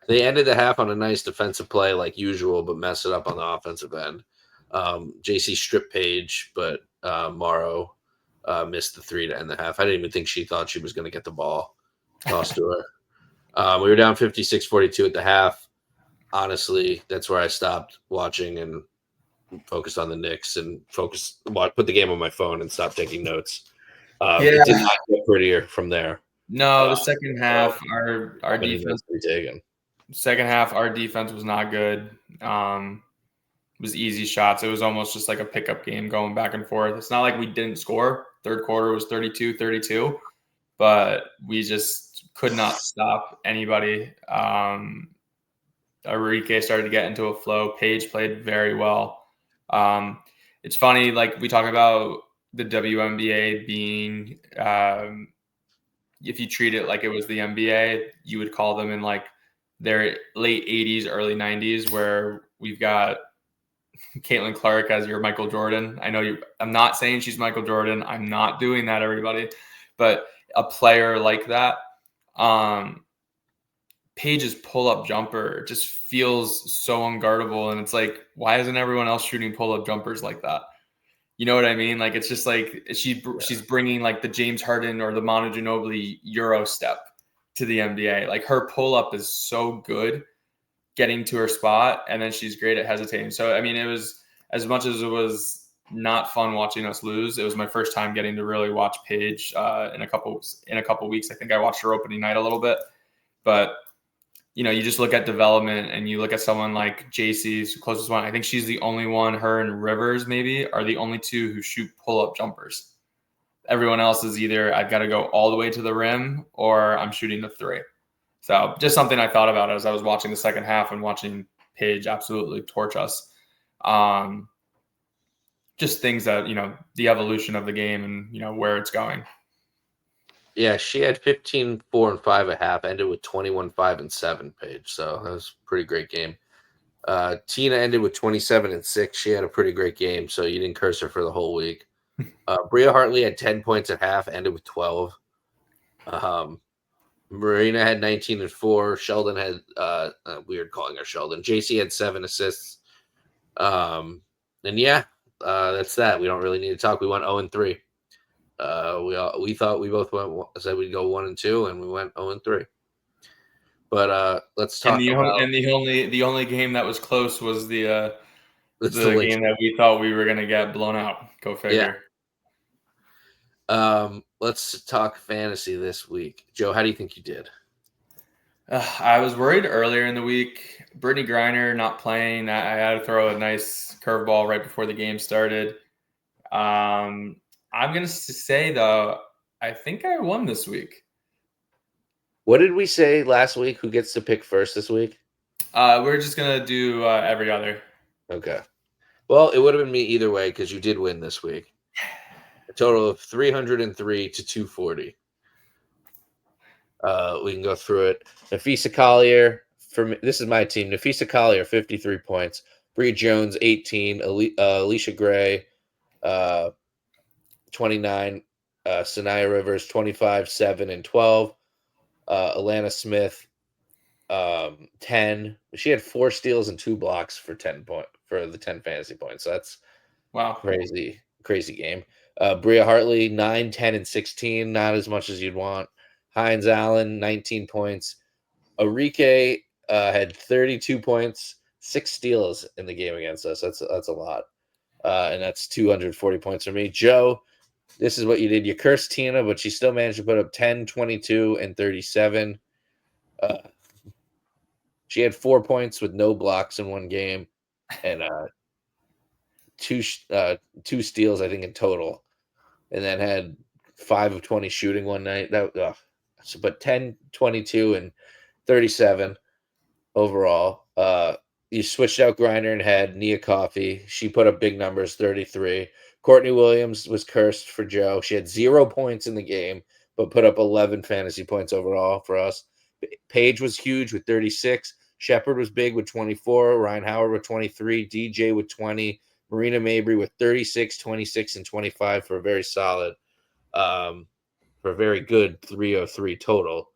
They ended the half on a nice defensive play like usual, but messed it up on the offensive end. JC stripped Page, but Morrow missed the 3 to end the half. I didn't even think she thought she was going to get the ball tossed to her. We were down 56-42 at the half. Honestly, that's where I stopped watching and focused on the Knicks and put the game on my phone and stopped taking notes. It did not get prettier from there. No, the second half, our Many defense. notes to be taken. Second half, our defense was not good. It was easy shots. It was almost just like a pickup game going back and forth. It's not like we didn't score. Third quarter was 32-32, but we just could not stop anybody. Enrique started to get into a flow. Paige played very well. It's funny, like we talk about the WNBA being, if you treat it like it was the NBA, you would call them in like their late 80s, early 90s, where we've got Caitlin Clark as your Michael Jordan. I know I'm not saying she's Michael Jordan. I'm not doing that, everybody. But a player like that, Paige's pull-up jumper just feels so unguardable. And it's like, why isn't everyone else shooting pull-up jumpers like that? You know what I mean? Like, it's just like she's bringing like the James Harden or the Manu Ginobili Euro step to the NBA. Like, her pull-up is so good getting to her spot, and then she's great at hesitating. So, I mean, it was, as much as it was not fun watching us lose, it was my first time getting to really watch Paige in a couple weeks. I think I watched her opening night a little bit, but you know, you just look at development and you look at someone like JC's closest one. I think she's the only one, her and Rivers maybe are the only two who shoot pull-up jumpers. Everyone else is either I've got to go all the way to the rim or I'm shooting the three. So just something I thought about as I was watching the second half and watching Paige absolutely torch us. Just things that, you know, the evolution of the game and, you know, where it's going. Yeah, she had 15, 4, and 5 a half, ended with 21, 5, and 7, Paige. So that was a pretty great game. Tina ended with 27 and 6. She had a pretty great game, so you didn't curse her for the whole week. Bria Hartley had 10 points at half, ended with 12. Marina had 19 and 4. Sheldon had weird calling her Sheldon. JC had 7 assists. And yeah, that's that. We don't really need to talk. We went 0 and 3. We thought we both said we'd go 1 and 2, and we went 0 and 3. But let's talk about. And the only game that was close was the Lynx game that we thought we were gonna get blown out. Go figure. Yeah. Let's talk fantasy this week. Joe, how do you think you did? I was worried earlier in the week. Brittany Griner not playing. I had to throw a nice curveball right before the game started. I'm going to say, though, I think I won this week. What did we say last week? Who gets to pick first this week? We're just going to do every other. Okay. Well, it would have been me either way because you did win this week. A total of 303 to 240. We can go through it. Nafisa Collier, for me, this is my team. Nafisa Collier, 53 points. Bree Jones, 18. Alicia Gray, 29. Sanaya Rivers, 25, 7, and 12. Alana Smith, 10. She had 4 steals and 2 blocks for the 10 fantasy points. So that's wow, crazy game. Bria Hartley, 9, 10, and 16. Not as much as you'd want. Hines Allen, 19 points. Enrique had 32 points, 6 steals in the game against us. That's a lot. And that's 240 points for me. Joe, this is what you did. You cursed Tina, but she still managed to put up 10, 22, and 37. She had 4 points with no blocks in one game, and two steals, I think, in total, and then had 5 of 20 shooting one night. But 10, 22, and 37 overall. You switched out Griner and had Nia Coffey. She put up big numbers, 33. Courtney Williams was cursed for Joe. She had 0 points in the game, but put up 11 fantasy points overall for us. Paige was huge with 36. Shepard was big with 24. Ryan Howard with 23. DJ with 20. Marina Mabry with 36, 26, and 25 for a very solid, for a very good 303 total.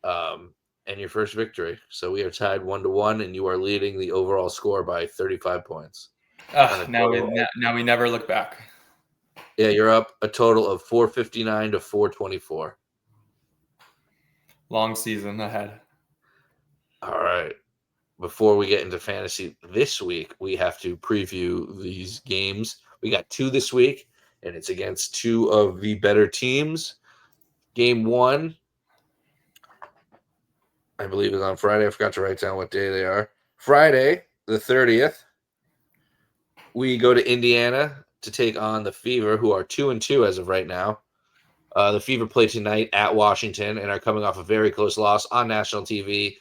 And your first victory. So we are tied 1-1, and you are leading the overall score by 35 points. Now we never look back. Yeah, you're up a total of 459 to 424. Long season ahead. All right. Before we get into fantasy this week, we have to preview these games. We got 2 this week, and it's against two of the better teams. Game 1, I believe, is on Friday. I forgot to write down what day they are. Friday, the 30th, we go to Indiana to take on the Fever, who are 2-2 as of right now. The Fever play tonight at Washington and are coming off a very close loss on national TV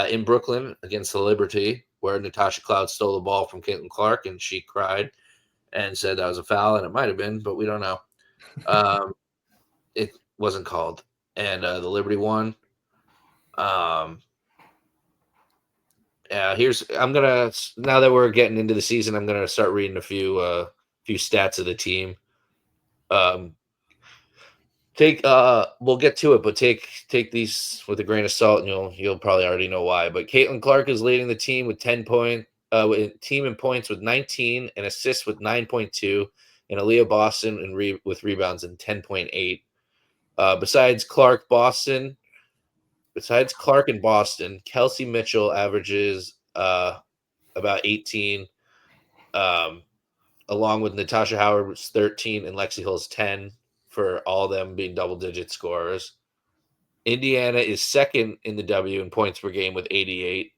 in Brooklyn against the Liberty, where Natasha Cloud stole the ball from Caitlin Clark, and she cried and said that was a foul, and it might have been, but we don't know. It wasn't called, and the Liberty won. I'm gonna, now that we're getting into the season, I'm gonna start reading a few stats of the team. We'll get to it, but take these with a grain of salt, and you'll probably already know why. But Caitlin Clark is leading the team with 10 point, with team in points with 19 and assists with 9.2, and Aaliyah Boston with rebounds in 10.8. Besides Clark and Boston, Kelsey Mitchell averages about 18, along with Natasha Howard's 13 and Lexi Hill's 10, for all of them being double-digit scorers. Indiana is second in the W in points per game with 88,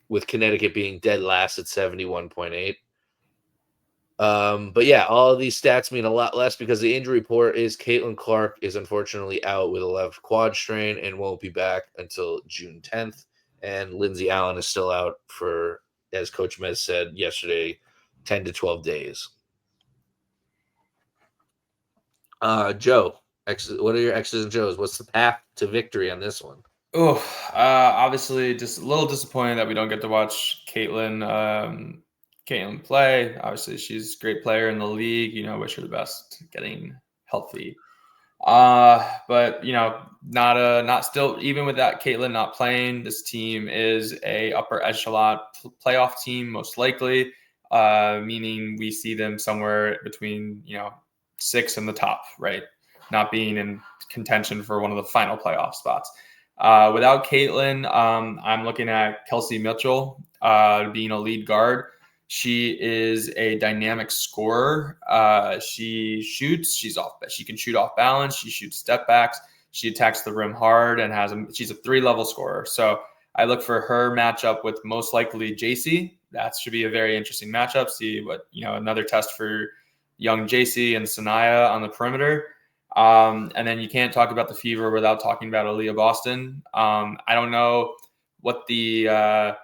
with Connecticut being dead last at 71.8. But yeah, all of these stats mean a lot less because the injury report is Caitlin Clark is unfortunately out with a left quad strain and won't be back until June 10th. And Lindsay Allen is still out for, as Coach Mez said yesterday, 10 to 12 days. Joe, what are your X's and Joes? What's the path to victory on this one? Oh, obviously, just a little disappointed that we don't get to watch Caitlin play. Obviously, she's a great player in the league. Wish her the best getting healthy. But not still, even with that Caitlin not playing, this team is a upper echelon playoff team, most likely, meaning we see them somewhere between, 6 in the top, right? Not being in contention for one of the final playoff spots. Without Caitlin, I'm looking at Kelsey Mitchell being a lead guard. She is a dynamic scorer. She shoots. She can shoot off balance. She shoots step backs. She attacks the rim hard and she's a 3-level scorer. So I look for her matchup with most likely JC. That should be a very interesting matchup. See what, another test for young JC and Sanaya on the perimeter. And then you can't talk about the Fever without talking about Aaliyah Boston. I don't know what the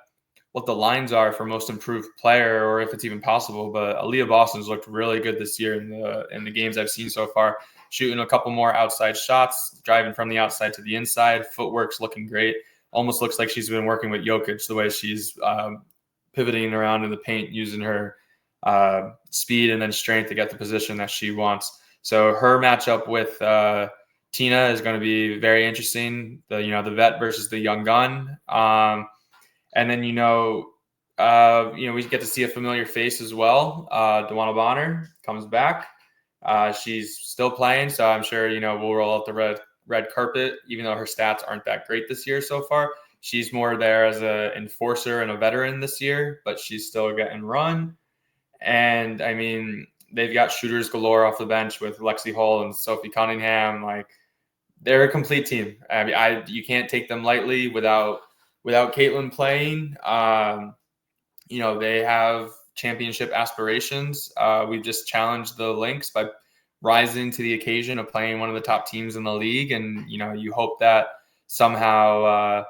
lines are for most improved player, or if it's even possible, but Aaliyah Boston's looked really good this year in the games I've seen so far, shooting a couple more outside shots, driving from the outside to the inside. Footwork's looking great. Almost looks like she's been working with Jokic, the way she's pivoting around in the paint, using her speed and then strength to get the position that she wants. So her matchup with Tina is going to be very interesting. The vet versus the young gun. And then, we get to see a familiar face as well. Dewana Bonner comes back. She's still playing, so I'm sure, we'll roll out the red carpet, even though her stats aren't that great this year so far. She's more there as an enforcer and a veteran this year, but she's still getting run. And, I mean, they've got shooters galore off the bench with Lexi Hull and Sophie Cunningham. Like, they're a complete team. I mean, you can't take them lightly without Caitlin playing. They have championship aspirations. We've just challenged the Lynx by rising to the occasion of playing one of the top teams in the league. And, you hope that somehow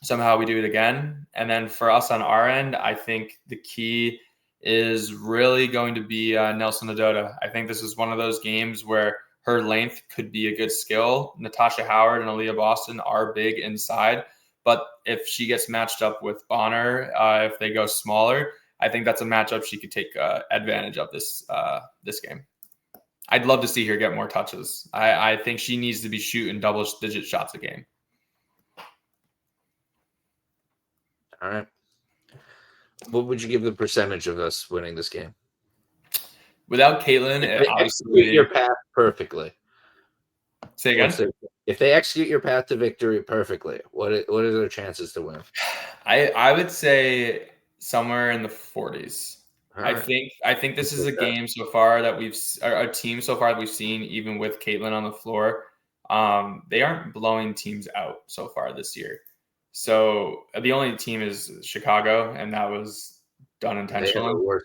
we do it again. And then for us on our end, I think the key is really going to be Nelson Adota. I think this is one of those games where her length could be a good skill. Natasha Howard and Aaliyah Boston are big inside. But if she gets matched up with Bonner, if they go smaller, I think that's a matchup she could take advantage of this game. I'd love to see her get more touches. I think she needs to be shooting double-digit shots a game. All right. What would you give the percentage of us winning this game? Without Caitlin, execute your path perfectly. Say again? If they execute your path to victory perfectly, what are their chances to win? I would say somewhere in the 40s. All I right. think I think this is a game so far that a team so far that we've seen, even with Caitlin on the floor. They aren't blowing teams out so far this year. So the only team is Chicago, and that was done They have intentionally. a worse.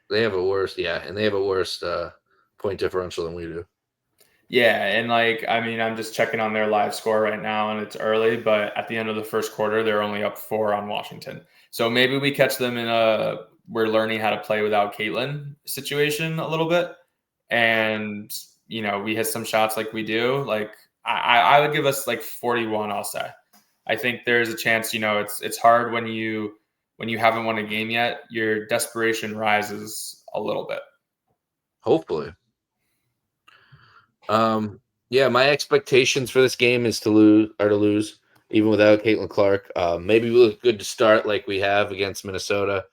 They have a worse. Yeah, and they have a worse point differential than we do. Yeah, and like I mean, I'm just checking on their live score right now, and it's early, but at the end of the first quarter, they're only up 4 on Washington. So maybe we catch them in a we're learning how to play without Caitlin situation a little bit, and we hit some shots like we do. Like I would give us like 41. I'll say. I think there's a chance. It's hard when you haven't won a game yet. Your desperation rises a little bit. Hopefully. Yeah, my expectations for this game is to lose, even without Caitlin Clark. Maybe we look good to start like we have against Minnesota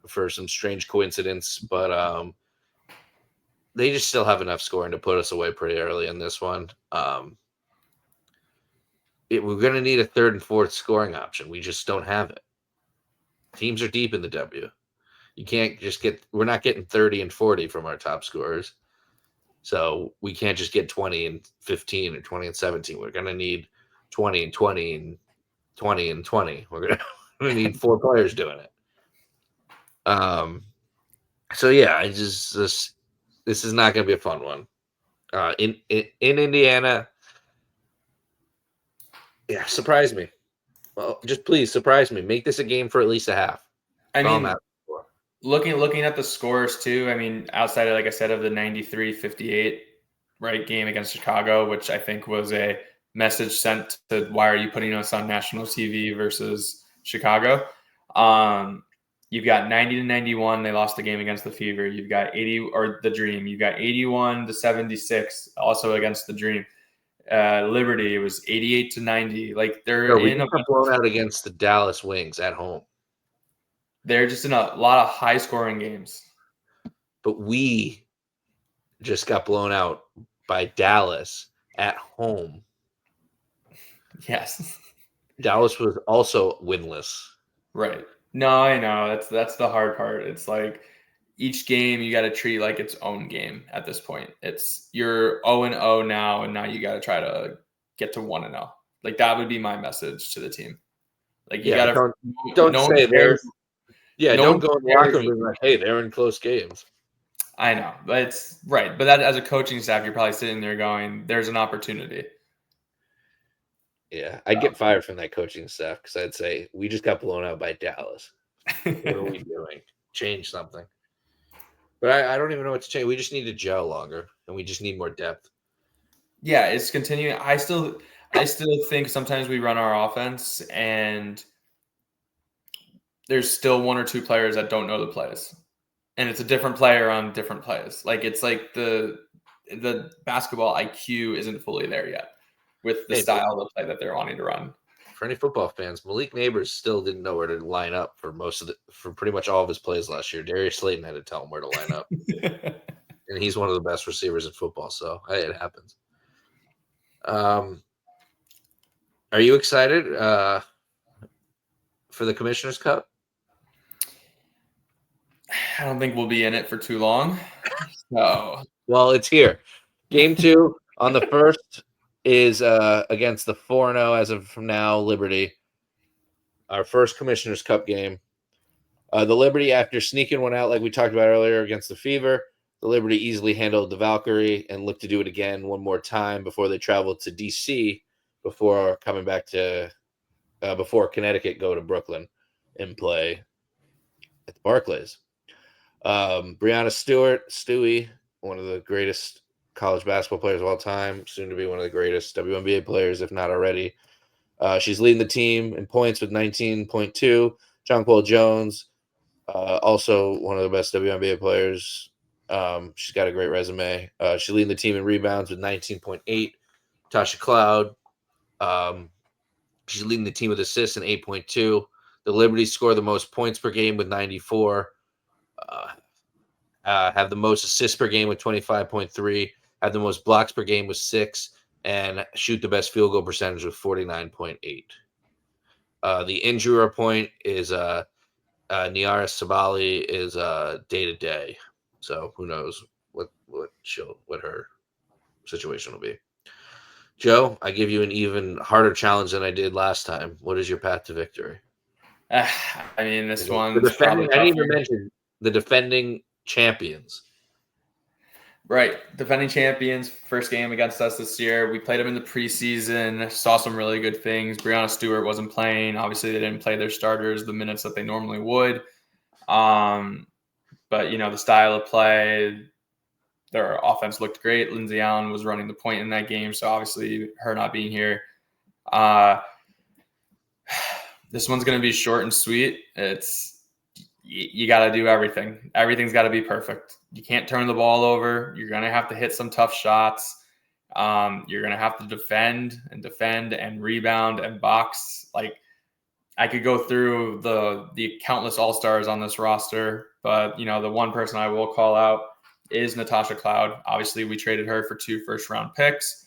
for some strange coincidence, but they just still have enough scoring to put us away pretty early in this one. We're going to need a third and fourth scoring option. We just don't have it. Teams are deep in the W. You can't just we're not getting 30 and 40 from our top scorers. So we can't just get 20 and 15 or 20 and 17. We're going to need 20 and 20 and 20 and 20. We're going to need 4 players doing it. So yeah, this is not going to be a fun one. In Indiana, yeah, surprise me. Well, just please surprise me. Make this a game for at least a half. I That's all I'm mean, asking for. looking at the scores too, I mean, outside of like I said of the 93-58 right game against Chicago, which I think was a message sent to why are you putting us on national TV versus Chicago. You've got 90-91. They lost the game against the Fever. You've got 80 or the Dream. You've got 81-76 also against the Dream. Liberty was 88-90. Like Bro, we just got blown out against the Dallas Wings at home. they're just in a lot of high scoring games. But we just got blown out by Dallas at home. Yes. Dallas was also winless. Right. No, I know. That's the hard part. It's like each game you got to treat like its own game at this point. It's you're 0-0 now, and now you got to try to get to 1-0. Like that would be my message to the team. Like you got to don't no one say cares. Yeah, No don't one go in the cares. locker room like, hey, they're in close games. I know, but it's right. But that as a coaching staff, you're probably sitting there going, "There's an opportunity." Yeah, I'd get fired from that coaching staff because I'd say we just got blown out by Dallas. What are we doing? Change something. But I don't even know what to change. We just need to gel longer, and we just need more depth. Yeah, it's continuing. I still think sometimes we run our offense and there's still 1 or 2 players that don't know the plays. And it's a different player on different plays. Like it's like the basketball IQ isn't fully there yet with the style of play that they're wanting to run. For any football fans, Malik Neighbors still didn't know where to line up for pretty much all of his plays last year. Darius Slayton had to tell him where to line up. And he's one of the best receivers in football, so it happens. Are you excited for the Commissioner's Cup? I don't think we'll be in it for too long. So, well, it's here. Game 2 on the 1st is against the 4-0 as of now Liberty. Our first Commissioner's Cup game. The Liberty, after sneaking one out like we talked about earlier against the Fever, the Liberty easily handled the Valkyrie and looked to do it again one more time before they traveled to D.C. before coming back to before Connecticut go to Brooklyn and play at the Barclays. Breanna Stewart, Stewie, one of the greatest college basketball players of all time, soon to be one of the greatest WNBA players, if not already. She's leading the team in points with 19.2. Jonquel Jones, also one of the best WNBA players. She's got a great resume. She's leading the team in rebounds with 19.8. Tasha Cloud, she's leading the team with assists in 8.2. The Liberty score the most points per game with 94. Have the most assists per game with 25.3. Have the most blocks per game with 6. And shoot the best field goal percentage with 49.8. The injury report is Niara Sabali is day to day, so who knows what her situation will be. Joe, I give you an even harder challenge than I did last time. What is your path to victory? I mean, this The one's defending, probably I didn't even tougher. mention the defending champions. Right. Defending champions, first game against us this year. We played them in the preseason, saw some really good things. Brianna Stewart wasn't playing. Obviously, they didn't play their starters the minutes that they normally would. But, the style of play, their offense looked great. Lindsay Allen was running the point in that game. So, obviously, her not being here. This one's going to be short and sweet. You got to do everything. Everything's got to be perfect. You can't turn the ball over. You're going to have to hit some tough shots. You're going to have to defend and rebound and box. Like, I could go through the countless all-stars on this roster, but the one person I will call out is Natasha Cloud. Obviously, we traded her for 2 first-round picks.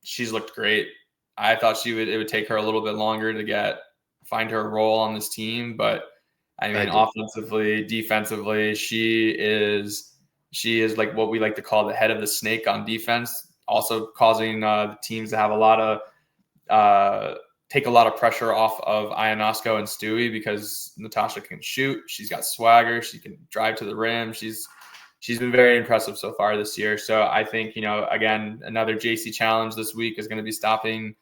She's looked great. I thought it would take her a little bit longer to find her role on this team, but I mean, offensively, defensively, she is like what we like to call the head of the snake on defense, also causing the teams to have take a lot of pressure off of Ionesco and Stewie because Natasha can shoot. She's got swagger. She can drive to the rim. She's been very impressive so far this year. So I think, again, another JC challenge this week is going to be stopping.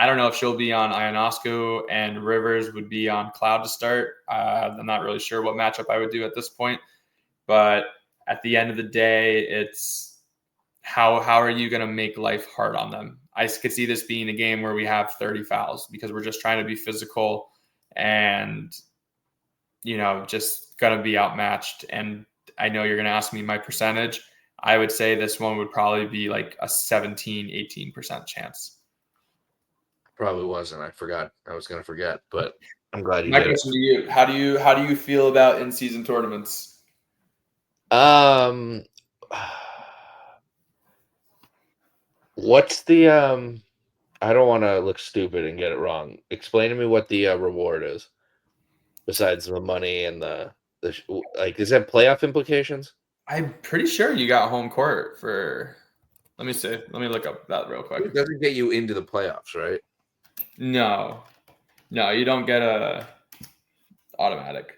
I don't know if she'll be on Ionescu and Rivers would be on Cloud to start. I'm not really sure what matchup I would do at this point. But at the end of the day, it's how are you going to make life hard on them? I could see this being a game where we have 30 fouls because we're just trying to be physical and, just going to be outmatched. And I know you're going to ask me my percentage. I would say this one would probably be like a 17-18% chance. Probably wasn't. I forgot. I was going to forget, but I'm glad you My did question to you: How do you feel about in-season tournaments? What's the I don't want to look stupid and get it wrong. Explain to me what the reward is besides the money and the like. Is that playoff implications? I'm pretty sure you got home court for. Let me see. Let me look up that real quick. It doesn't get you into the playoffs, right? No, you don't get a automatic.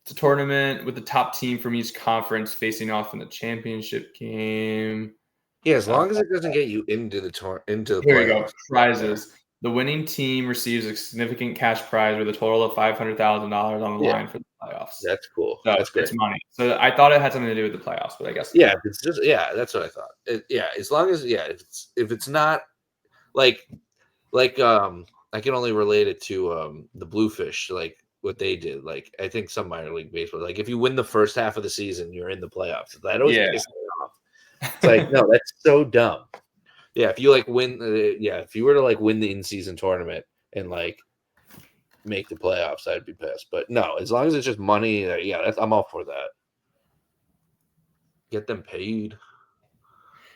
It's a tournament with the top team from each conference facing off in the championship game. Yeah, as long as it doesn't get you into the Here we go. playoffs. Prizes. The winning team receives a significant cash prize with a total of $500,000 on the line for the playoffs. That's cool. So That's great. it's money. So I thought it had something to do with the playoffs, but I guess yeah, it's just that's what I thought. As long as if it's not like I can only relate it to the Bluefish, like what they did. Like I think some minor league baseball, like if you win the first half of the season, you're in the playoffs. That always pisses me off. It's like no, that's so dumb. Yeah, if you win, if you were to win the in-season tournament and make the playoffs, I'd be pissed. But no, as long as it's just money, I'm all for that. Get them paid.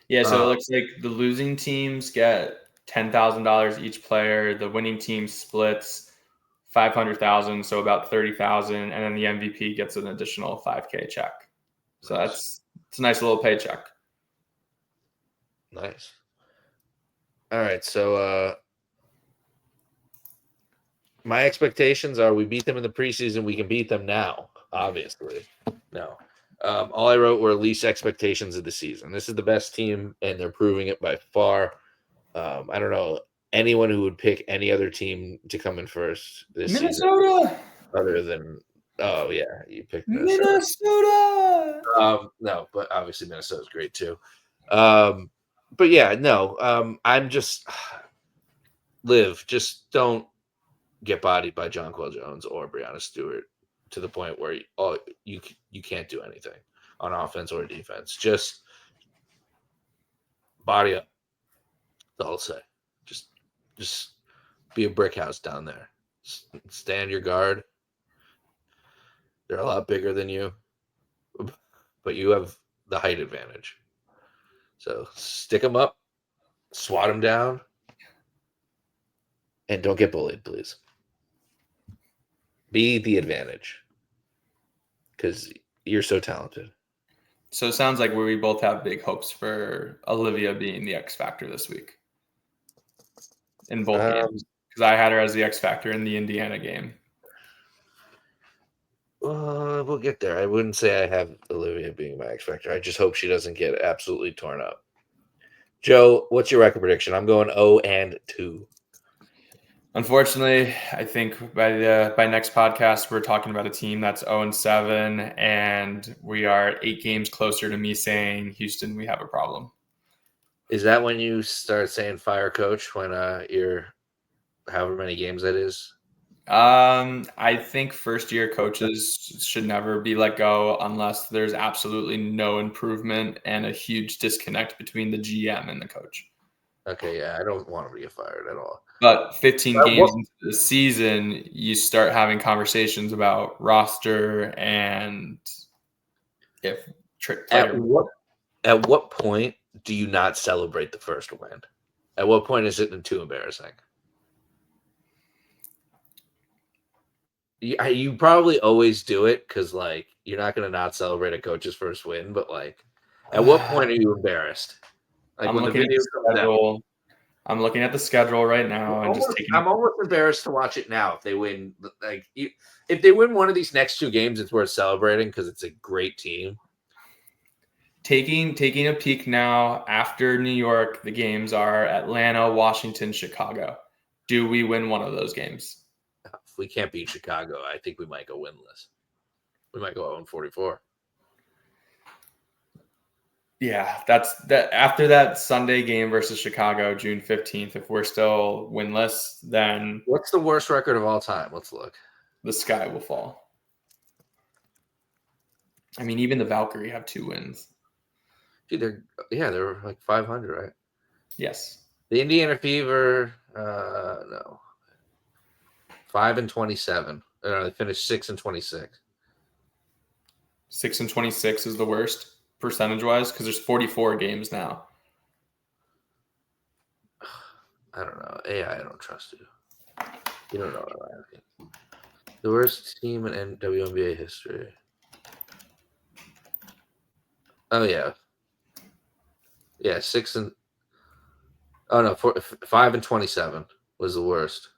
Yeah, so it looks like the losing teams get $10,000 each player. The winning team splits $500,000, so about $30,000, and then the MVP gets an additional $5K check. So it's a nice little paycheck. Nice. All right, so my expectations are we beat them in the preseason. We can beat them now, obviously. No. All I wrote were least expectations of the season. This is the best team, and they're proving it by far. I don't know anyone who would pick any other team to come in first this season other than you picked Minnesota. No, but obviously Minnesota's great too. But yeah, no. I'm just just don't get bodied by Jonquel Jones or Brianna Stewart to the point where you can't do anything on offense or defense. Just body up. That's all I'll say. Just be a brick house down there. Stand your guard. They're a lot bigger than you, but you have the height advantage. So stick them up, swat them down, and don't get bullied, please. Be the advantage because you're so talented. So it sounds like we both have big hopes for Olivia being the X Factor this week in both games. Because I had her as the X Factor in the Indiana game. We'll get there. I wouldn't say I have Olivia being my X Factor. I just hope she doesn't get absolutely torn up. Joe, what's your record prediction? I'm going 0-2. Unfortunately, I think by next podcast we're talking about a team that's 0-7, and we are 8 games closer to me saying, Houston, we have a problem. Is that when you start saying fire coach when you're however many games that is? I think first-year coaches should never be let go unless there's absolutely no improvement and a huge disconnect between the GM and the coach. Okay, yeah, I don't want him to get fired at all. But 15 games into the season, you start having conversations about roster and if trick player. At what point do you not celebrate the first win? At what point is it too embarrassing? You probably always do it because, like, you're not going to not celebrate a coach's first win, but, like, at what point are you embarrassed? Like, I'm when the looking at video the comes out. schedule. I'm looking at the schedule right now and I'm almost embarrassed to watch it now if they win. Like, if they win one of these next 2 games, it's worth celebrating because it's a great team. Taking a peek now after New York, the games are Atlanta, Washington, Chicago. Do we win one of those games? If we can't beat Chicago, I think we might go winless. We might go 0-44. Yeah, that's that. After that Sunday game versus Chicago, June 15th, if we're still winless, then what's the worst record of all time? Let's look. The sky will fall. I mean, even the Valkyrie have 2 wins. Dude, they're like 500, right? Yes. The Indiana Fever, no, 5-27. They finished 6-26. 6-26 is the worst percentage-wise because there's 44 games now. I don't know. AI, I don't trust you. You don't know what I'm asking. The worst team in WNBA history. Oh yeah, 5-27 was the worst.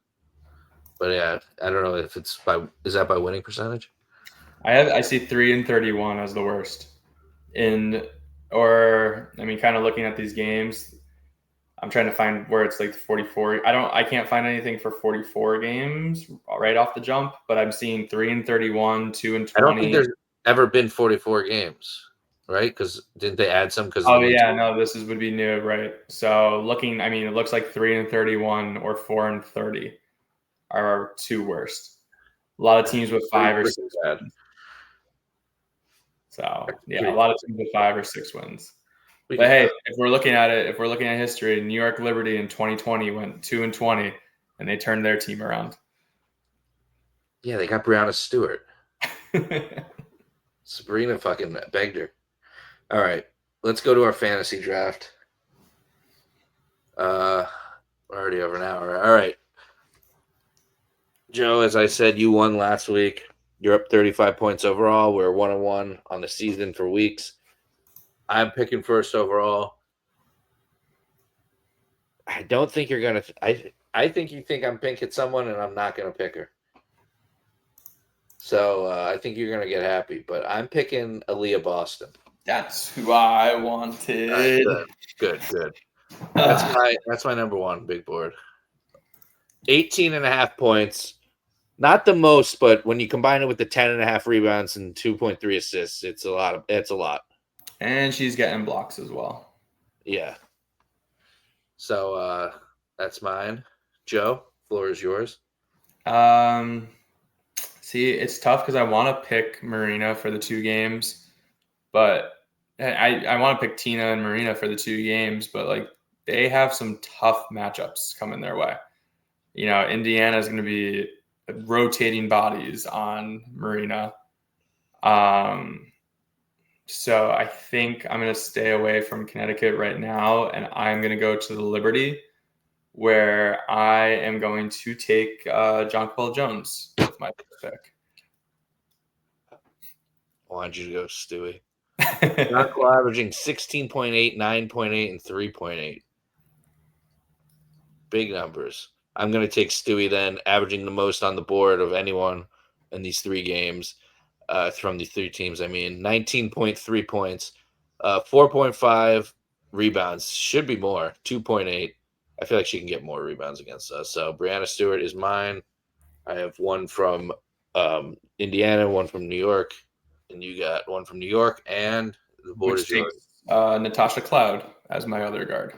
But yeah, I don't know if it's is that by winning percentage? I see 3-31 as the worst. Kind of looking at these games, I'm trying to find where it's like 44. I can't find anything for 44 games right off the jump, but I'm seeing 3-31, 2-20. I don't think there's ever been 44 games, right? Because didn't they add some? Oh yeah, no, would be new, right? So it looks like 3-31 or 4-30 are our 2 worst. A lot of teams with 5 or 6 wins. So yeah, a lot of teams with 5 or 6 wins. But hey, if we're looking at history, New York Liberty in 2020 went 2-20, and they turned their team around. Yeah, they got Brianna Stewart. Sabrina fucking begged her. All right, let's go to our fantasy draft. We're already over an hour. All right, Joe, as I said, you won last week. You're up 35 points overall. We're 1-1 on the season for weeks. I'm picking first overall. I don't think you're gonna. I think you think I'm picking someone, and I'm not gonna pick her. So I think you're gonna get happy, but I'm picking Aaliyah Boston. That's who I wanted. Good. That's my number one big board. 18.5 points. Not the most, but when you combine it with the 10.5 rebounds and 2.3 assists, it's a lot. And she's getting blocks as well. Yeah. So that's mine. Joe, floor is yours. See, it's tough because I want to pick Marina for the 2 games, but I want to pick Tina and Marina for the 2 games, but like they have some tough matchups coming their way. You know, Indiana is going to be rotating bodies on Marina. So I think I'm going to stay away from Connecticut right now, and I'm going to go to the Liberty, where I am going to take Jonquil Jones with my pick. I wanted you to go Stewie. Jonquil averaging 16.8, 9.8, and 3.8. Big numbers. I'm going to take Stewie then, averaging the most on the board of anyone in these 3 games from the 3 teams. I mean, 19.3 points, 4.5 rebounds. Should be more, 2.8. I feel like she can get more rebounds against us. So Brianna Stewart is mine. I have one from Indiana, one from New York, and you got one from New York, and the board Which is yours. takes Natasha Cloud as my other guard.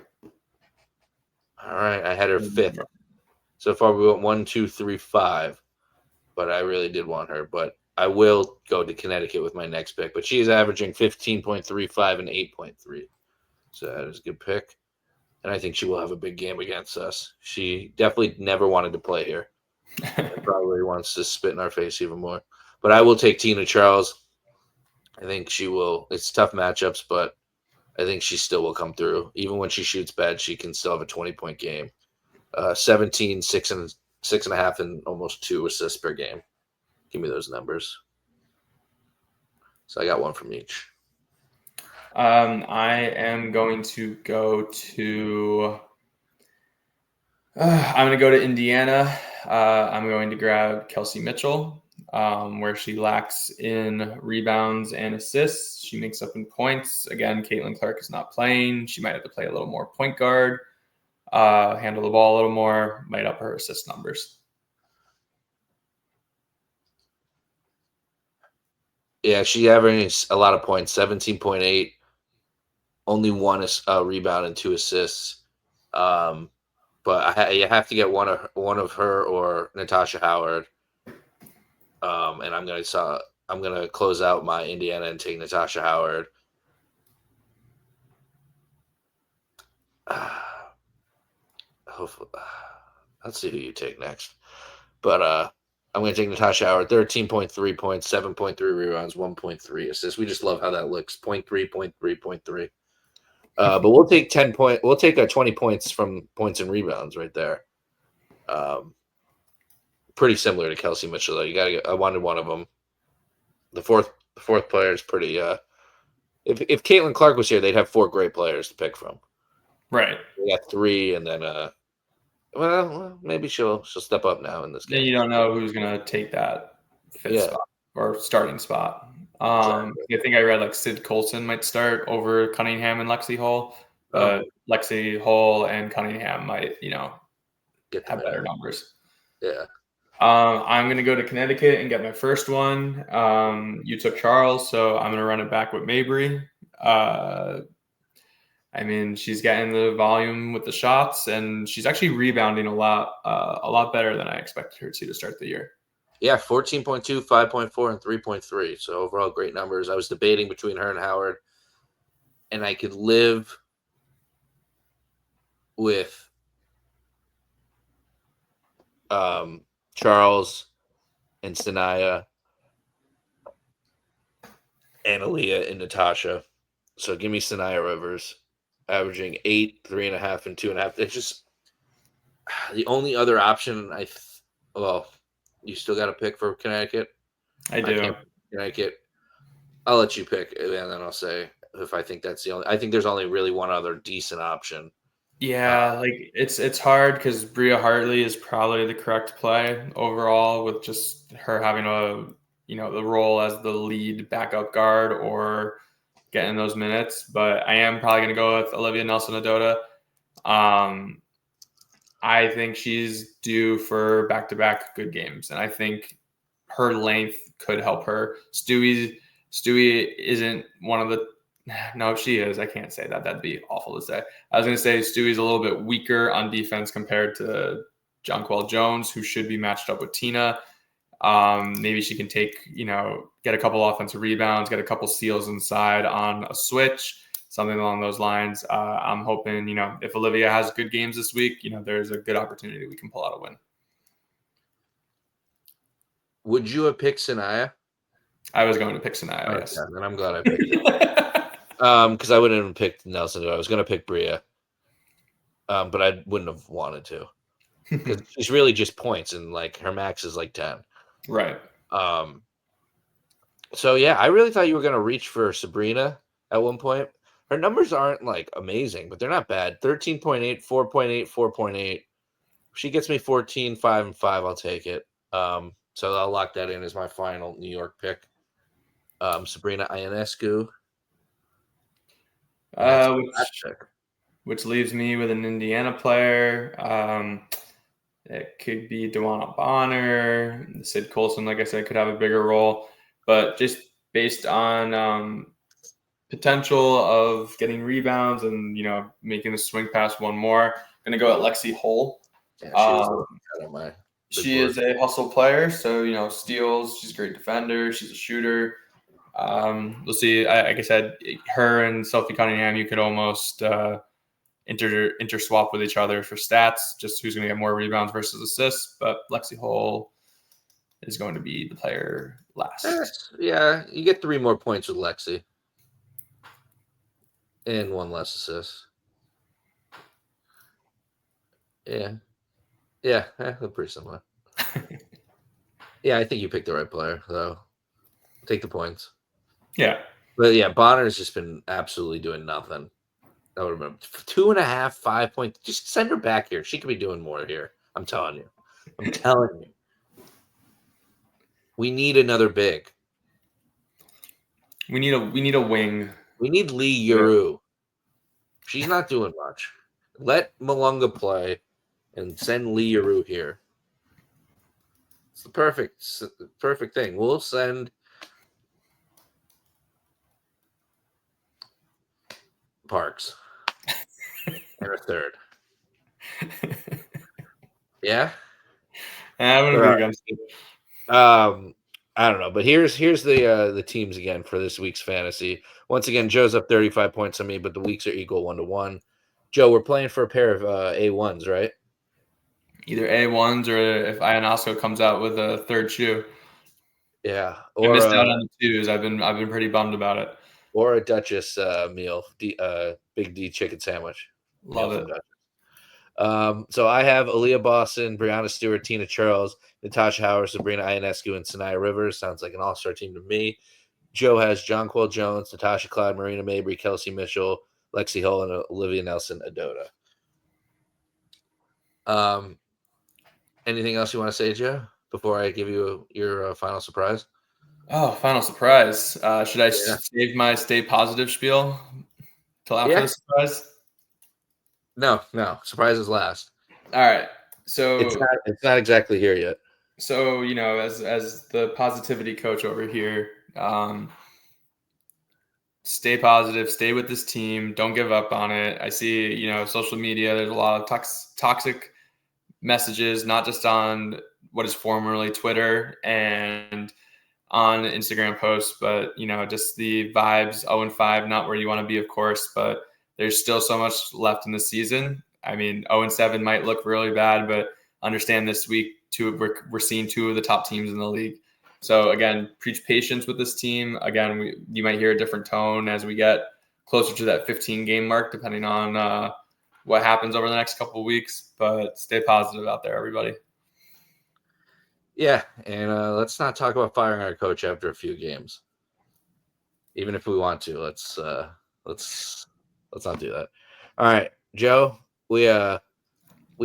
All right, I had her 5th. So far, we went 1, 2, 3, 5, but I really did want her. But I will go to Connecticut with my next pick. But she is averaging 15.35 and 8.3. So that is a good pick. And I think she will have a big game against us. She definitely never wanted to play here. And probably wants to spit in our face even more. But I will take Tina Charles. I think she will. It's tough matchups, but I think she still will come through. Even when she shoots bad, she can still have a 20-point game. 17, 6.5, and almost 2 assists per game. Give me those numbers. So I got one from each. I am going to go to. I'm going to go to Indiana. I'm going to grab Kelsey Mitchell, where she lacks in rebounds and assists. She makes up in points. Again, Caitlin Clark is not playing. She might have to play a little more point guard, handle the ball a little more, might up her assist numbers. Yeah, she averages a lot of points, 17.8, only 1 rebound and 2 assists. But you have to get one of her or Natasha Howard. And I'm gonna close out my Indiana and take Natasha Howard. Hopefully, let's see who you take next. But I'm going to take Natasha Howard, 13.3 points, 7.3 rebounds, 1.3 assists. We just love how that looks. 0.3, 0.3, 0.3. But we'll take 20 points from points and rebounds right there. Pretty similar to Kelsey Mitchell, though. I wanted one of them. The fourth player is pretty. If Caitlin Clark was here, they'd have 4 great players to pick from. Right. We got 3, and then well, maybe she'll step up now in this game. Then you don't know who's going to take that 5th spot or starting spot. Exactly. I think I read like Sid Colson might start over Cunningham and Lexi Hull. Lexi Hull and Cunningham might, have better numbers. Yeah. I'm going to go to Connecticut and get my first one. You took Charles, so I'm going to run it back with Mabry. I mean, she's getting the volume with the shots, and she's actually rebounding a lot better than I expected her to start the year. Yeah, 14.2, 5.4, and 3.3. So overall, great numbers. I was debating between her and Howard, and I could live with Charles and Sanaya and Aaliyah and Natasha. So give me Sanaya Rivers, averaging 8, 3.5, and 2.5. It's just the only other option. You still got to pick for Connecticut. I do. Connecticut. I'll let you pick, and then I'll say if I think that's the only. I think there's only really one other decent option. Yeah, it's hard because Bria Hartley is probably the correct play overall, with just her having the role as the lead backup guard or getting those minutes. But I am probably going to go with Olivia Nelson-Adota. I think she's due for back-to-back good games, and I think her length could help her. Stewie isn't one of the. No, she is. I can't say that. That'd be awful to say. I was going to say Stewie's a little bit weaker on defense compared to Jonquil Jones, who should be matched up with Tina. Maybe she can get a couple offensive rebounds, get a couple steals inside on a switch, something along those lines. I'm hoping, if Olivia has good games this week, there's a good opportunity we can pull out a win. Would you have picked Sanaya? I was going to pick Sanaya, yes. And I'm glad I picked it. Because I wouldn't have picked Nelson. I was going to pick Bria. But I wouldn't have wanted to. Because she's really just points, and her max is 10. Right. So yeah, I really thought you were gonna reach for Sabrina at one point. Her numbers aren't like amazing, but they're not bad. 13.8, 4.8, 4.8. She gets me 14, 5, and 5. I'll take it. So I'll lock that in as my final New York pick. Sabrina Ionescu. And that's my last pick. Which leaves me with an Indiana player. It could be Dewana Bonner. Sid Colson, like I said, could have a bigger role. But just based on potential of getting rebounds and, making the swing pass one more, I'm going to go at Lexi Hull. Yeah, she was kind of my She is a hustle player. So, steals. She's a great defender. She's a shooter. We'll see. Like I said, her and Sophie Cunningham, you could almost interswap with each other for stats, just who's going to get more rebounds versus assists. But Lexi Hull is going to be the player last. Yeah, you get 3 more points with Lexi. And 1 less assist. Yeah. Yeah, they're pretty similar. Yeah, I think you picked the right player, though. Take the points. Yeah. But yeah, Bonner's just been absolutely doing nothing. That would have been 2.5, 5 points. Just send her back here. She could be doing more here. I'm telling you. We need another big. We need a wing. We need Lee Yuru. She's not doing much. Let Malunga play and send Lee Yuru here. It's the perfect thing. We'll send Parks and a third. Yeah? I wouldn't be against it. I don't know, but here's the teams again for this week's fantasy. Once again, Joe's up 35 points on me, but the weeks are equal 1-1. Joe, we're playing for a pair of A1s, right? Either A1s or if Ionescu comes out with a third shoe. Yeah, I missed out on the twos. I've been pretty bummed about it. Or a Duchess meal, Big D chicken sandwich. Love it. So I have Aaliyah Boston, Brianna Stewart, Tina Charles, Natasha Howard, Sabrina Ionescu, and Sanaya Rivers. Sounds like an all-star team to me. Joe has Jonquil Jones, Natasha Cloud, Marina Mabry, Kelsey Mitchell, Lexi Hull, and Olivia Nelson Adota. Anything else you want to say, Joe, before I give you your final surprise? Oh, final surprise. Should I save my stay positive spiel till after the surprise? No. Surprise is last. All right. So it's not exactly here yet. So, as the positivity coach over here, stay positive, stay with this team, don't give up on it. I see, social media, there's a lot of toxic messages, not just on what is formerly Twitter and on Instagram posts, but, just the vibes, 0-5, not where you want to be, of course, but there's still so much left in the season. I mean, 0-7 might look really bad, but understand this week, we're seeing 2 of the top teams in the league. So again, preach patience with this team. Again, you might hear a different tone as we get closer to that 15 game mark, depending on what happens over the next couple of weeks. But stay positive out there, everybody. Yeah, and let's not talk about firing our coach after a few games. Even if we want to, let's not do that. All right, Joe, we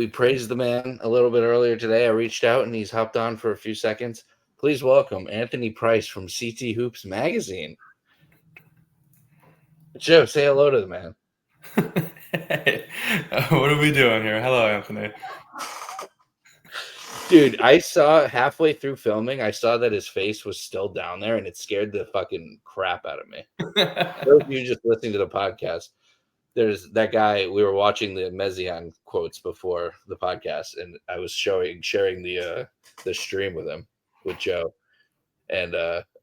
praised the man a little bit earlier today. I reached out and he's hopped on for a few seconds. Please welcome Anthony Price from CT Hoops Magazine. Joe, say hello to the man. Hey, what are we doing here? Hello, Anthony. Dude, I saw halfway through filming, I saw that his face was still down there and it scared the fucking crap out of me. Those of you just listening to the podcast, there's that guy. We were watching the Mezion quotes before the podcast, and I was sharing the stream with him, with Joe, and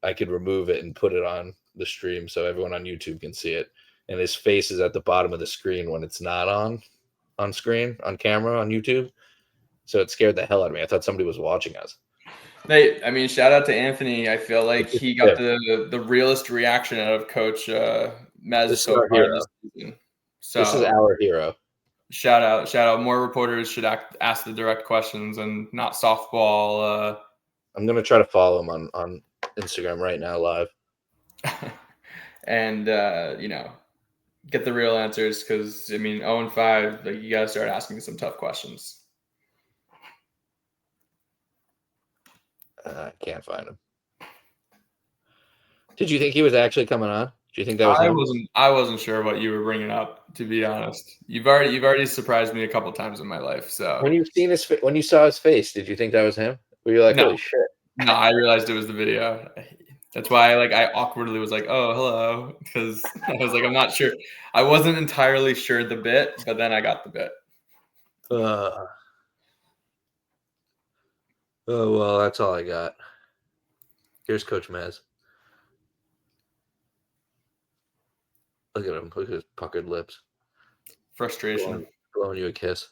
I could remove it and put it on the stream so everyone on YouTube can see it. And his face is at the bottom of the screen when it's not on screen, on camera, on YouTube. So it scared the hell out of me. I thought somebody was watching us. Hey, I mean, shout out to Anthony. I feel like he got the realest reaction out of Coach Mez so far this season. So this is our hero. Shout out. More reporters should ask the direct questions and not softball I'm gonna try to follow him on Instagram right now live. And get the real answers, because 0-5, like, you gotta start asking some tough questions. I can't find him. Did you think he was actually coming on? Do you think that was him? I wasn't sure what you were bringing up, to be honest. You've already surprised me a couple times in my life. So When you saw his face, did you think that was him? Were you like, no, holy shit? no, I realized it was the video. That's why I awkwardly was like, oh, hello, because I was like, I'm not sure. I wasn't entirely sure the bit, but then I got the bit. Oh well, that's all I got. Here's Coach Mez. Look at him. Look at his puckered lips. Frustration. Blowing you a kiss.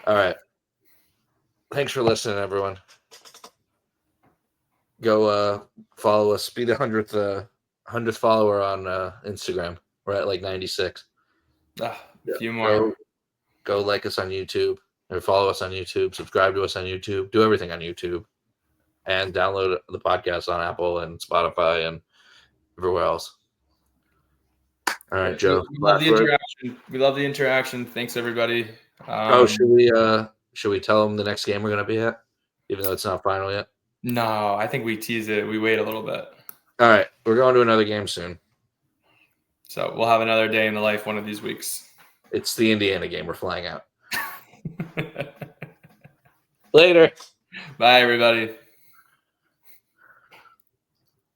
All right. Thanks for listening, everyone. Go follow us. Be the 100th follower on Instagram. We're at like 96. A few more. Go like us on YouTube, or follow us on YouTube. Subscribe to us on YouTube. Do everything on YouTube, and download the podcast on Apple and Spotify and everywhere else. All right, Joe. We love the interaction. We love the interaction. Thanks, everybody. Should we tell them the next game we're gonna be at, even though it's not final yet? No, I think we tease it. We wait a little bit. All right, we're going to another game soon. So we'll have another day in the life one of these weeks. It's the Indiana game. We're flying out. Later. Bye, everybody.